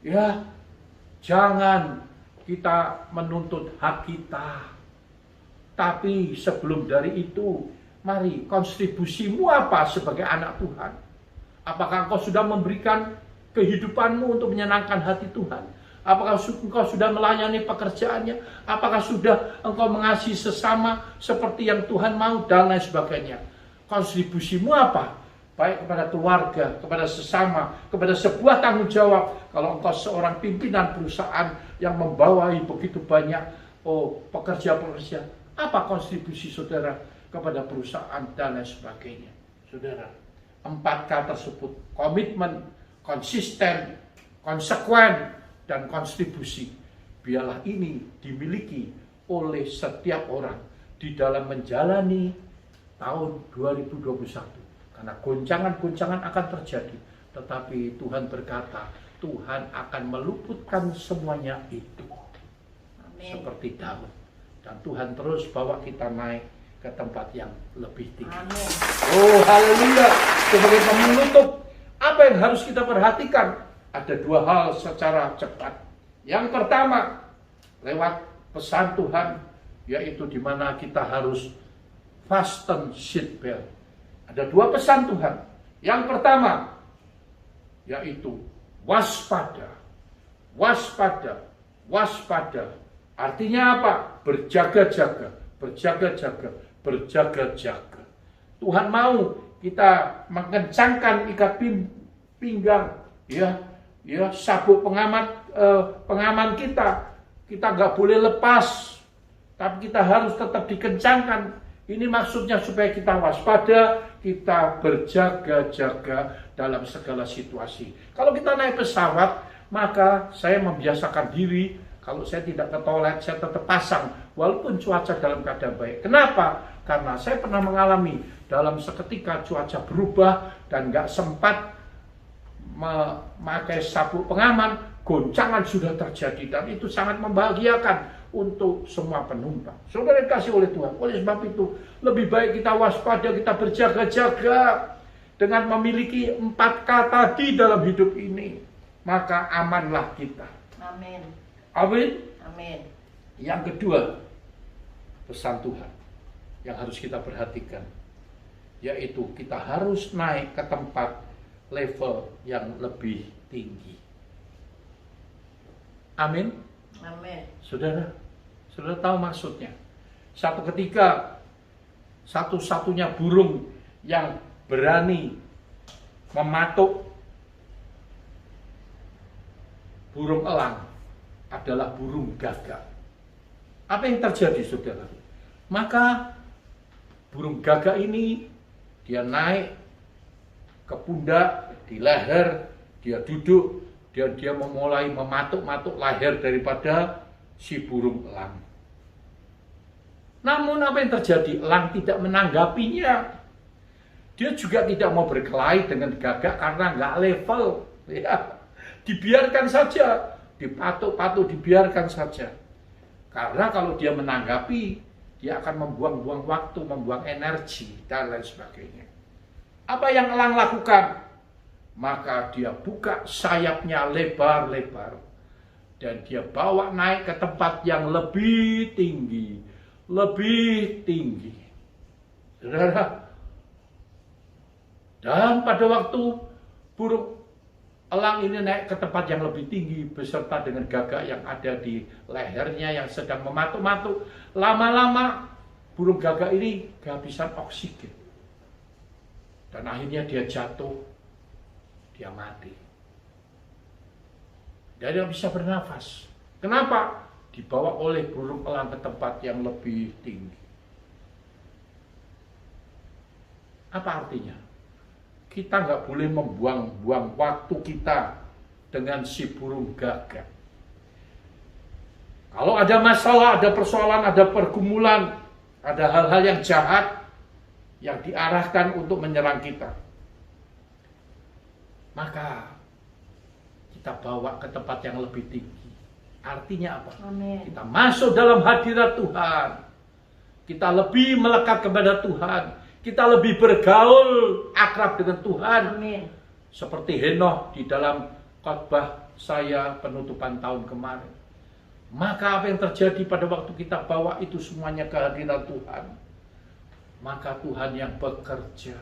Ya, jangan kita menuntut hak kita. Tapi sebelum dari itu, mari, kontribusimu apa sebagai anak Tuhan? Apakah engkau sudah memberikan kehidupanmu untuk menyenangkan hati Tuhan? Apakah engkau sudah melayani pekerjaannya? Apakah sudah engkau mengasihi sesama seperti yang Tuhan mau? Dan lain sebagainya. Kontribusimu apa? Baik kepada keluarga, kepada sesama, kepada sebuah tanggung jawab. Kalau engkau seorang pimpinan perusahaan yang membawahi begitu banyak pekerja-pekerja, apa kontribusi saudara kepada perusahaan dan lain sebagainya? Saudara, 4K tersebut, komitmen, konsisten, konsekuen, dan kontribusi, biarlah ini dimiliki oleh setiap orang di dalam menjalani tahun 2021. Karena goncangan-goncangan akan terjadi, tetapi Tuhan berkata, Tuhan akan meluputkan semuanya itu. Amin. Seperti Daud. Dan Tuhan terus bawa kita naik ke tempat yang lebih tinggi. Amin. Oh, haleluya. Sebagai penutup, apa yang harus kita perhatikan? Ada dua hal secara cepat. Yang pertama, lewat pesan Tuhan, yaitu di mana kita harus fasten seatbelt. Ada 2 pesan Tuhan. Yang pertama, yaitu waspada. Waspada, waspada. Artinya apa? Berjaga-jaga, berjaga-jaga, berjaga-jaga. Tuhan mau kita mengencangkan ikat pinggang, ya, sabuk pengaman kita. Kita nggak boleh lepas, tapi kita harus tetap dikencangkan. Ini maksudnya supaya kita waspada, kita berjaga-jaga dalam segala situasi. Kalau kita naik pesawat, maka saya membiasakan diri, kalau saya tidak ke toilet, saya tetap pasang, walaupun cuaca dalam keadaan baik. Kenapa? Karena saya pernah mengalami dalam seketika cuaca berubah dan nggak sempat memakai sabuk pengaman, goncangan sudah terjadi, dan itu sangat membahagiakan untuk semua penumpang. Saudara dikasih oleh Tuhan. Oleh sebab itu, lebih baik kita waspada, kita berjaga-jaga dengan memiliki 4 kata di dalam hidup ini. Maka amanlah kita. Amin. Amin. Amin. Yang kedua, pesan Tuhan yang harus kita perhatikan, yaitu kita harus naik ke tempat level yang lebih tinggi. Amin. Amin. Saudara tahu maksudnya. Satu ketika, satu-satunya burung yang berani mematuk burung elang adalah burung gagak. Apa yang terjadi, saudara? Maka burung gagak ini dia naik ke pundak, di leher, dia duduk, dan dia memulai mematuk-matuk leher daripada si burung elang. Namun apa yang terjadi? Elang tidak menanggapinya. Dia juga tidak mau berkelahi dengan gagak karena nggak level. Ya, dibiarkan saja, dipatuk-patuk, dibiarkan saja. Karena kalau dia menanggapi, dia akan membuang-buang waktu, membuang energi, dan lain sebagainya. Apa yang elang lakukan? Maka dia buka sayapnya lebar-lebar, dan dia bawa naik ke tempat yang lebih tinggi, lebih tinggi. Saudara, dan pada waktu burung elang ini naik ke tempat yang lebih tinggi beserta dengan gagak yang ada di lehernya yang sedang mematuk-matuk, lama-lama burung gagak ini kehabisan oksigen. Dan akhirnya dia jatuh, dia mati. Dia tidak bisa bernafas. Kenapa? Dibawa oleh burung elang ke tempat yang lebih tinggi. Apa artinya? Kita nggak boleh membuang-buang waktu kita dengan si burung gagak. Kalau ada masalah, ada persoalan, ada pergumulan, ada hal-hal yang jahat yang diarahkan untuk menyerang kita, maka kita bawa ke tempat yang lebih tinggi. Artinya apa? Amin. Kita masuk dalam hadirat Tuhan. Kita lebih melekat kepada Tuhan. Kita lebih bergaul akrab dengan Tuhan. Amin. Seperti Henokh di dalam khotbah saya penutupan tahun kemarin. Maka apa yang terjadi pada waktu kita bawa itu semuanya ke hadirat Tuhan? Maka Tuhan yang bekerja.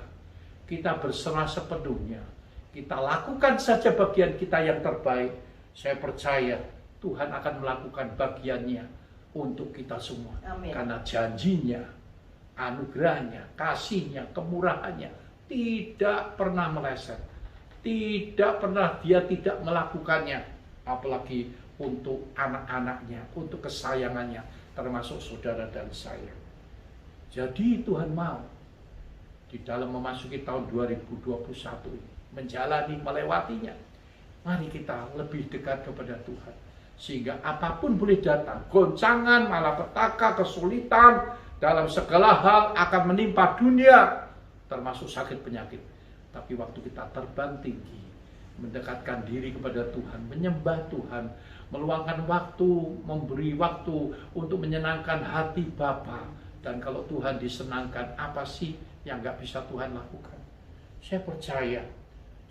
Kita berserah sepenuhnya. Kita lakukan saja bagian kita yang terbaik. Saya percaya Tuhan akan melakukan bagiannya untuk kita semua. Amin. Karena janjinya, anugerahnya, kasihnya, kemurahannya tidak pernah meleset. Tidak pernah dia tidak melakukannya. Apalagi untuk anak-anaknya, untuk kesayangannya, termasuk saudara dan saya. Jadi Tuhan mau di dalam memasuki tahun 2021 ini, menjalani, melewatinya, mari kita lebih dekat kepada Tuhan. Sehingga apapun boleh datang, goncangan, malapetaka, kesulitan, dalam segala hal akan menimpa dunia, termasuk sakit penyakit. Tapi waktu kita terbang tinggi, mendekatkan diri kepada Tuhan, menyembah Tuhan, meluangkan waktu, memberi waktu untuk menyenangkan hati Bapa. Dan kalau Tuhan disenangkan, apa sih yang gak bisa Tuhan lakukan? Saya percaya,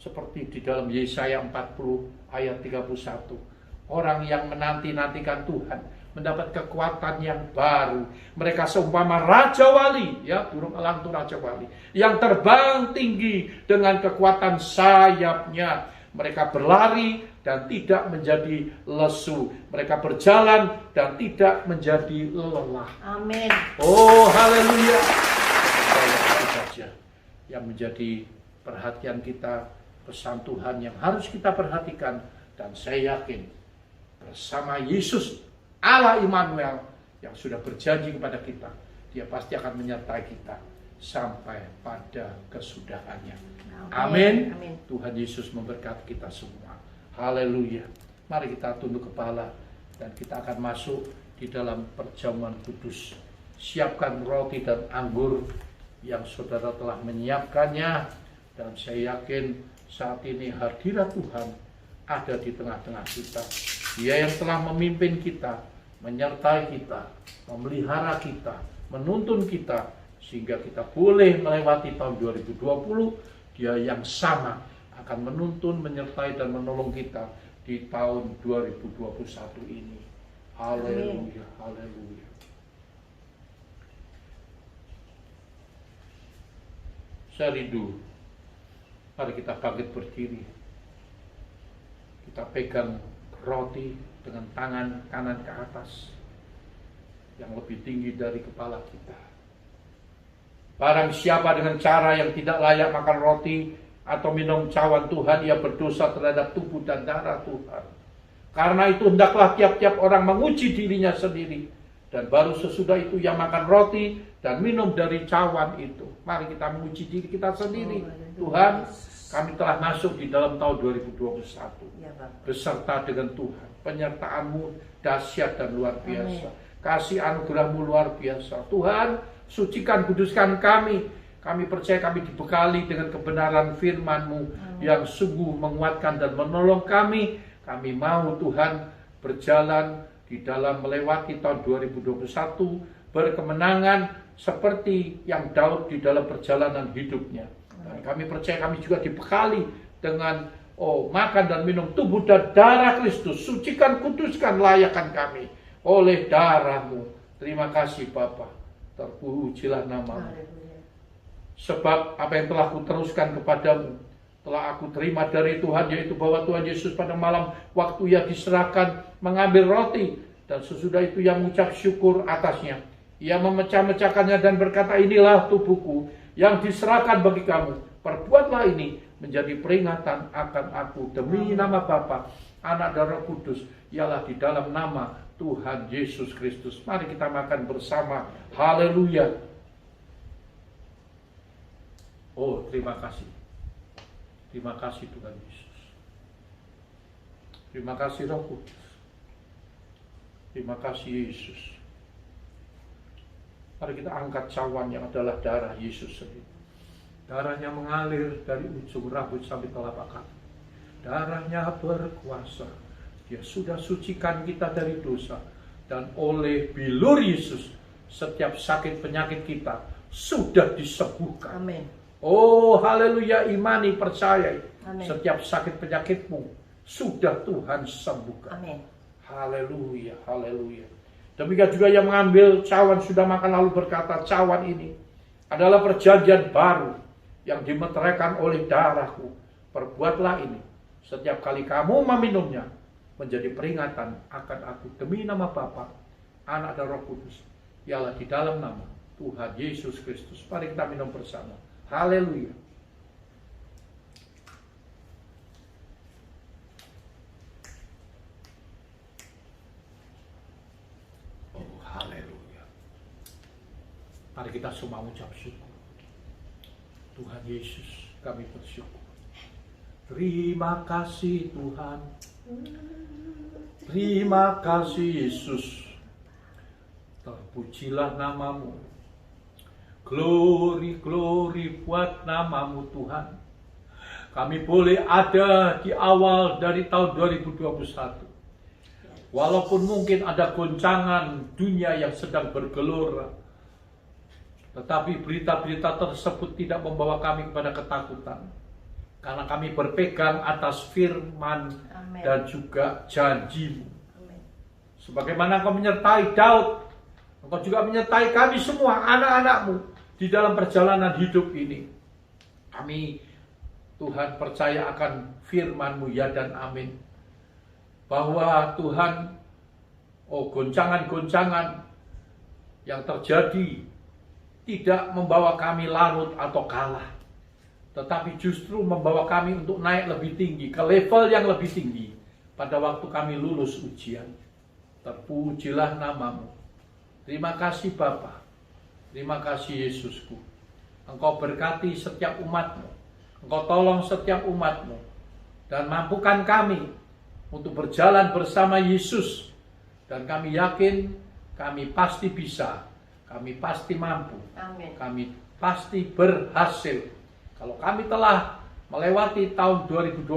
seperti di dalam Yesaya 40 ayat 31, orang yang menanti-nantikan Tuhan mendapat kekuatan yang baru. Mereka seumpama raja wali, ya, burung elang itu raja wali, yang terbang tinggi dengan kekuatan sayapnya. Mereka berlari dan tidak menjadi lesu. Mereka berjalan dan tidak menjadi lelah. Amin. Oh, haleluya. Itu saja yang menjadi perhatian kita, pesan Tuhan yang harus kita perhatikan. Dan saya yakin bersama Yesus Allah Immanuel yang sudah berjanji kepada kita, Dia pasti akan menyertai kita sampai pada kesudahannya. Amin. Amin. Tuhan Yesus memberkati kita semua. Haleluya. Mari kita tunduk kepala dan kita akan masuk di dalam perjamuan kudus. Siapkan roti dan anggur yang saudara telah menyiapkannya, dan saya yakin saat ini hadirat Tuhan ada di tengah-tengah kita. Dia yang telah memimpin kita, menyertai kita, memelihara kita, menuntun kita, sehingga kita boleh melewati tahun 2020. Dia yang sama akan menuntun, menyertai, dan menolong kita di tahun 2021 ini. Haleluya, haleluya. Saya rindu, mari kita bangkit berdiri. Kita pegang roti dengan tangan kanan ke atas yang lebih tinggi dari kepala kita. Barang siapa dengan cara yang tidak layak makan roti atau minum cawan Tuhan, ia berdosa terhadap tubuh dan darah Tuhan. Karena itu hendaklah tiap-tiap orang menguji dirinya sendiri, dan baru sesudah itu ia makan roti dan minum dari cawan itu. Mari kita menguji diri kita sendiri. Tuhan, kami telah masuk di dalam tahun 2021 beserta dengan Tuhan. Penyertaan-Mu dahsyat dan luar biasa. Kasih anugerah-Mu luar biasa. Tuhan, sucikan, kuduskan kami. Kami percaya kami dibekali dengan kebenaran firman-Mu yang sungguh menguatkan dan menolong kami. Kami mau Tuhan berjalan di dalam melewati tahun 2021 berkemenangan seperti yang Daud di dalam perjalanan hidupnya. Dan kami percaya kami juga dibekali dengan makan dan minum tubuh dan darah Kristus. Sucikan, kuduskan, layakkan kami oleh darah-Mu. Terima kasih Bapa. Terpujilah nama-Mu. Sebab apa yang telah kuteruskan kepadamu telah aku terima dari Tuhan, yaitu bahwa Tuhan Yesus pada malam waktu Ia diserahkan mengambil roti, dan sesudah itu Ia mengucap syukur atasnya. Ia memecah-mecahkannya dan berkata, inilah tubuhku yang diserahkan bagi kamu. Perbuatlah ini menjadi peringatan akan aku. Demi nama Bapa, Anak dan Roh Kudus, ialah di dalam nama Tuhan Yesus Kristus. Mari kita makan bersama. Haleluya. Oh, terima kasih. Terima kasih Tuhan Yesus. Terima kasih Roh Kudus. Terima kasih Yesus. Mari kita angkat cawan yang adalah darah Yesus sendiri. Darahnya mengalir dari ujung rambut sampai telapak kaki. Darahnya berkuasa. Dia sudah sucikan kita dari dosa. Dan oleh bilur Yesus, setiap sakit penyakit kita sudah disembuhkan. Amin. Oh, haleluya, imani, percayai. Amin. Setiap sakit penyakitmu sudah Tuhan sembuhkan. Amin. Haleluya, haleluya. Demikian juga yang mengambil cawan sudah makan lalu berkata, cawan ini adalah perjanjian baru yang dimeteraikan oleh darahku. Perbuatlah ini setiap kali kamu meminumnya menjadi peringatan akan aku. Demi nama Bapa, Anak dan Roh Kudus, ialah di dalam nama Tuhan Yesus Kristus. Mari kita minum bersama. Haleluya. Oh, haleluya. Mari kita semua ucap syukur. Tuhan Yesus, kami bersyukur. Terima kasih Tuhan. Terima kasih Yesus. Terpujilah nama-Mu. Glory, glory buat nama-Mu Tuhan. Kami boleh ada di awal dari tahun 2021. Walaupun mungkin ada goncangan dunia yang sedang bergelora, tetapi berita-berita tersebut tidak membawa kami kepada ketakutan. Karena kami berpegang atas firman Amen. dan juga janji-Mu. Amin. Sebagaimana Engkau menyertai Daud, Engkau juga menyertai kami semua, anak-anak-Mu, di dalam perjalanan hidup ini. Kami, Tuhan, percaya akan firman-Mu, ya dan amin. Bahwa Tuhan, goncangan-goncangan yang terjadi tidak membawa kami larut atau kalah, tetapi justru membawa kami untuk naik lebih tinggi, ke level yang lebih tinggi pada waktu kami lulus ujian. Terpujilah nama-Mu. Terima kasih Bapa. Terima kasih Yesusku. Engkau berkati setiap umat-Mu. Engkau tolong setiap umat-Mu. Dan mampukan kami untuk berjalan bersama Yesus. Dan kami yakin kami pasti bisa. Kami pasti mampu. Amin. Kami pasti berhasil. Kalau kami telah melewati tahun 2020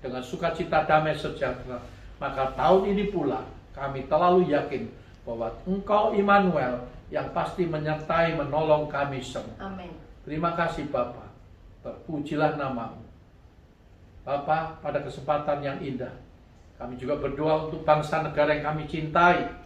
dengan sukacita, damai, sejahtera, maka tahun ini pula kami terlalu yakin bahwa Engkau Immanuel yang pasti menyertai, menolong kami semua. Amin. Terima kasih Bapa. Terpujilah nama-Mu. Bapa, pada kesempatan yang indah, kami juga berdoa untuk bangsa negara yang kami cintai.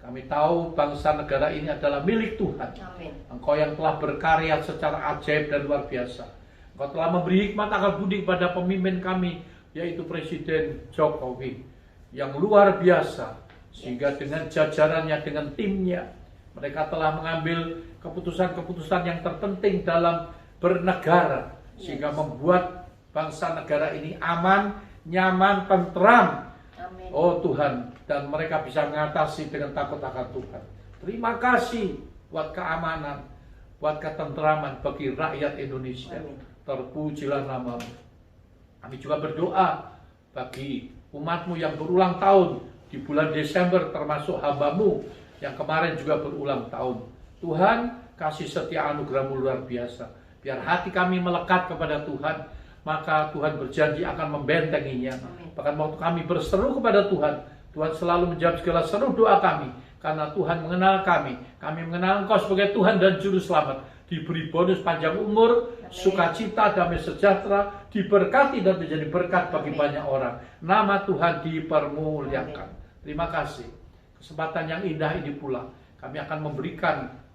Kami tahu bangsa negara ini adalah milik Tuhan. Amin. Engkau yang telah berkarya secara ajaib dan luar biasa. Engkau telah memberi hikmat akal budi kepada pemimpin kami, yaitu Presiden Jokowi, yang luar biasa. Sehingga dengan jajarannya, dengan timnya, mereka telah mengambil keputusan-keputusan yang terpenting dalam bernegara. Sehingga membuat bangsa negara ini aman, nyaman, tentram. Amin. Oh Tuhan, dan mereka bisa mengatasi dengan takut akan Tuhan. Terima kasih buat keamanan, buat ketentraman bagi rakyat Indonesia. Amin. Terpujilah nama-Mu. Kami juga berdoa bagi umat-Mu yang berulang tahun di bulan Desember, termasuk hamba-Mu yang kemarin juga berulang tahun. Tuhan, kasih setia anugerah-Mu luar biasa. Biar hati kami melekat kepada Tuhan, maka Tuhan berjanji akan membentenginya. Amin. Bahkan waktu kami berseru kepada Tuhan, Tuhan selalu menjawab segala seru doa kami. Karena Tuhan mengenal kami mengenal Engkau sebagai Tuhan dan Juru Selamat. Diberi bonus panjang umur, Amin. sukacita, damai sejahtera, diberkati dan menjadi berkat bagi Amin. banyak orang. Nama Tuhan dipermuliakan. Amin. Terima kasih. Kesempatan yang indah ini pula kami akan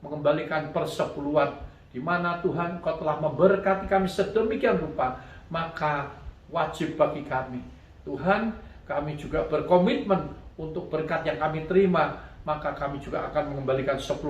mengembalikan persepuluhan, di mana Tuhan Kau telah memberkati kami sedemikian rupa, maka wajib bagi kami. Tuhan, kami juga berkomitmen untuk berkat yang kami terima, maka kami juga akan mengembalikan 10%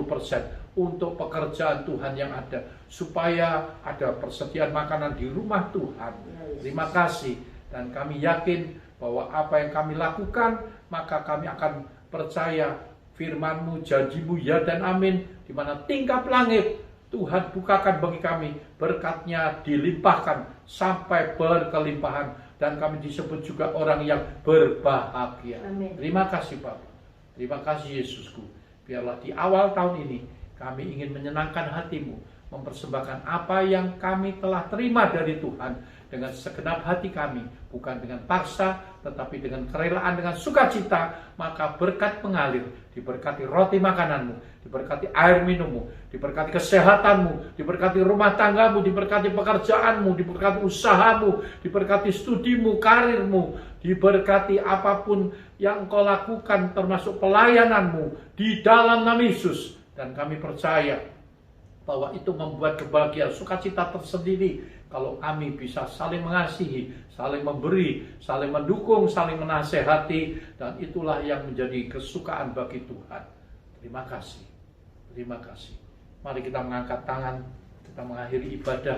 untuk pekerjaan Tuhan yang ada, supaya ada persediaan makanan di rumah Tuhan. Terima kasih, dan kami yakin bahwa apa yang kami lakukan, maka kami akan percaya firman-Mu, janji-Mu, ya dan amin, di mana tingkap langit Tuhan bukakan bagi kami, berkat-Nya dilimpahkan sampai berkelimpahan, dan kami disebut juga orang yang berbahagia. Amin. Terima kasih Bapak. Terima kasih Yesusku. Biarlah di awal tahun ini kami ingin menyenangkan hati-Mu, mempersembahkan apa yang kami telah terima dari Tuhan dengan segenap hati kami, bukan dengan paksa, tetapi dengan kerelaan, dengan sukacita. Maka berkat mengalir, diberkati roti makananmu, diberkati air minummu, diberkati kesehatanmu, diberkati rumah tanggamu, diberkati pekerjaanmu, diberkati usahamu, diberkati studimu, karirmu, diberkati apapun yang Engkau lakukan, termasuk pelayananmu, di dalam nama Yesus. Dan kami percaya bahwa itu membuat kebahagiaan, sukacita tersendiri kalau kami bisa saling mengasihi, saling memberi, saling mendukung, saling menasehati, dan itulah yang menjadi kesukaan bagi Tuhan. Terima kasih. Terima kasih. Mari kita mengangkat tangan, kita mengakhiri ibadah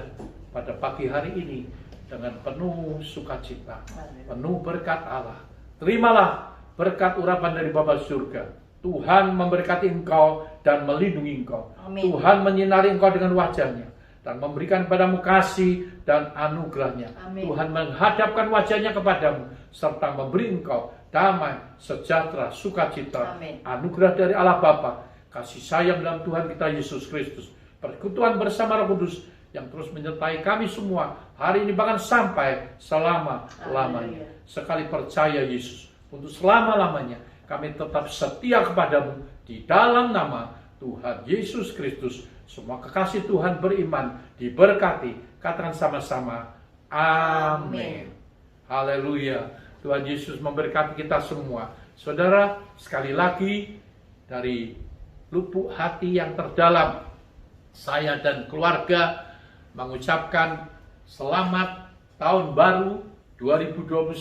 pada pagi hari ini dengan penuh sukacita, penuh berkat Allah. Terimalah berkat urapan dari Bapa surga. Tuhan memberkati engkau dan melindungi engkau. Amin. Tuhan menyinari engkau dengan wajah-Nya dan memberikan kepadamu kasih dan anugerah-Nya. Amin. Tuhan menghadapkan wajah-Nya kepadamu serta memberi engkau damai, sejahtera, sukacita, Amin. anugerah dari Allah Bapa, kasih sayang dalam Tuhan kita Yesus Kristus, persekutuan bersama Roh Kudus yang terus menyertai kami semua hari ini bahkan sampai selama-lamanya. Sekali percaya Yesus, untuk selama-lamanya kami tetap setia kepadamu di dalam nama Tuhan Yesus Kristus. Semua kekasih Tuhan beriman diberkati. Katakan sama-sama, amin. Haleluya. Tuhan Yesus memberkati kita semua. Saudara, sekali lagi dari lubuk hati yang terdalam, saya dan keluarga mengucapkan selamat tahun baru 2021.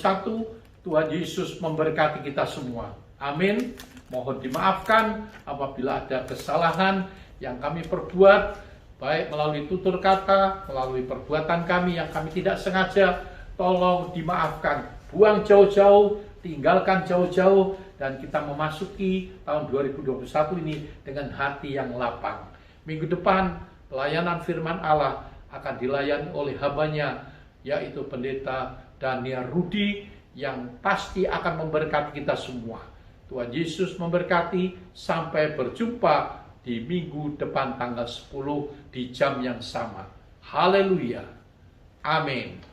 Tuhan Yesus memberkati kita semua. Amin. Mohon dimaafkan apabila ada kesalahan yang kami perbuat, baik melalui tutur kata, melalui perbuatan kami yang kami tidak sengaja. Tolong dimaafkan. Buang jauh-jauh, tinggalkan jauh-jauh, dan kita memasuki tahun 2021 ini dengan hati yang lapang. Minggu depan pelayanan firman Allah akan dilayani oleh hambanya, yaitu Pendeta Daniel Rudi, yang pasti akan memberkati kita semua. Tuhan Yesus memberkati. Sampai berjumpa di minggu depan tanggal 10 di jam yang sama. Haleluya. Amin.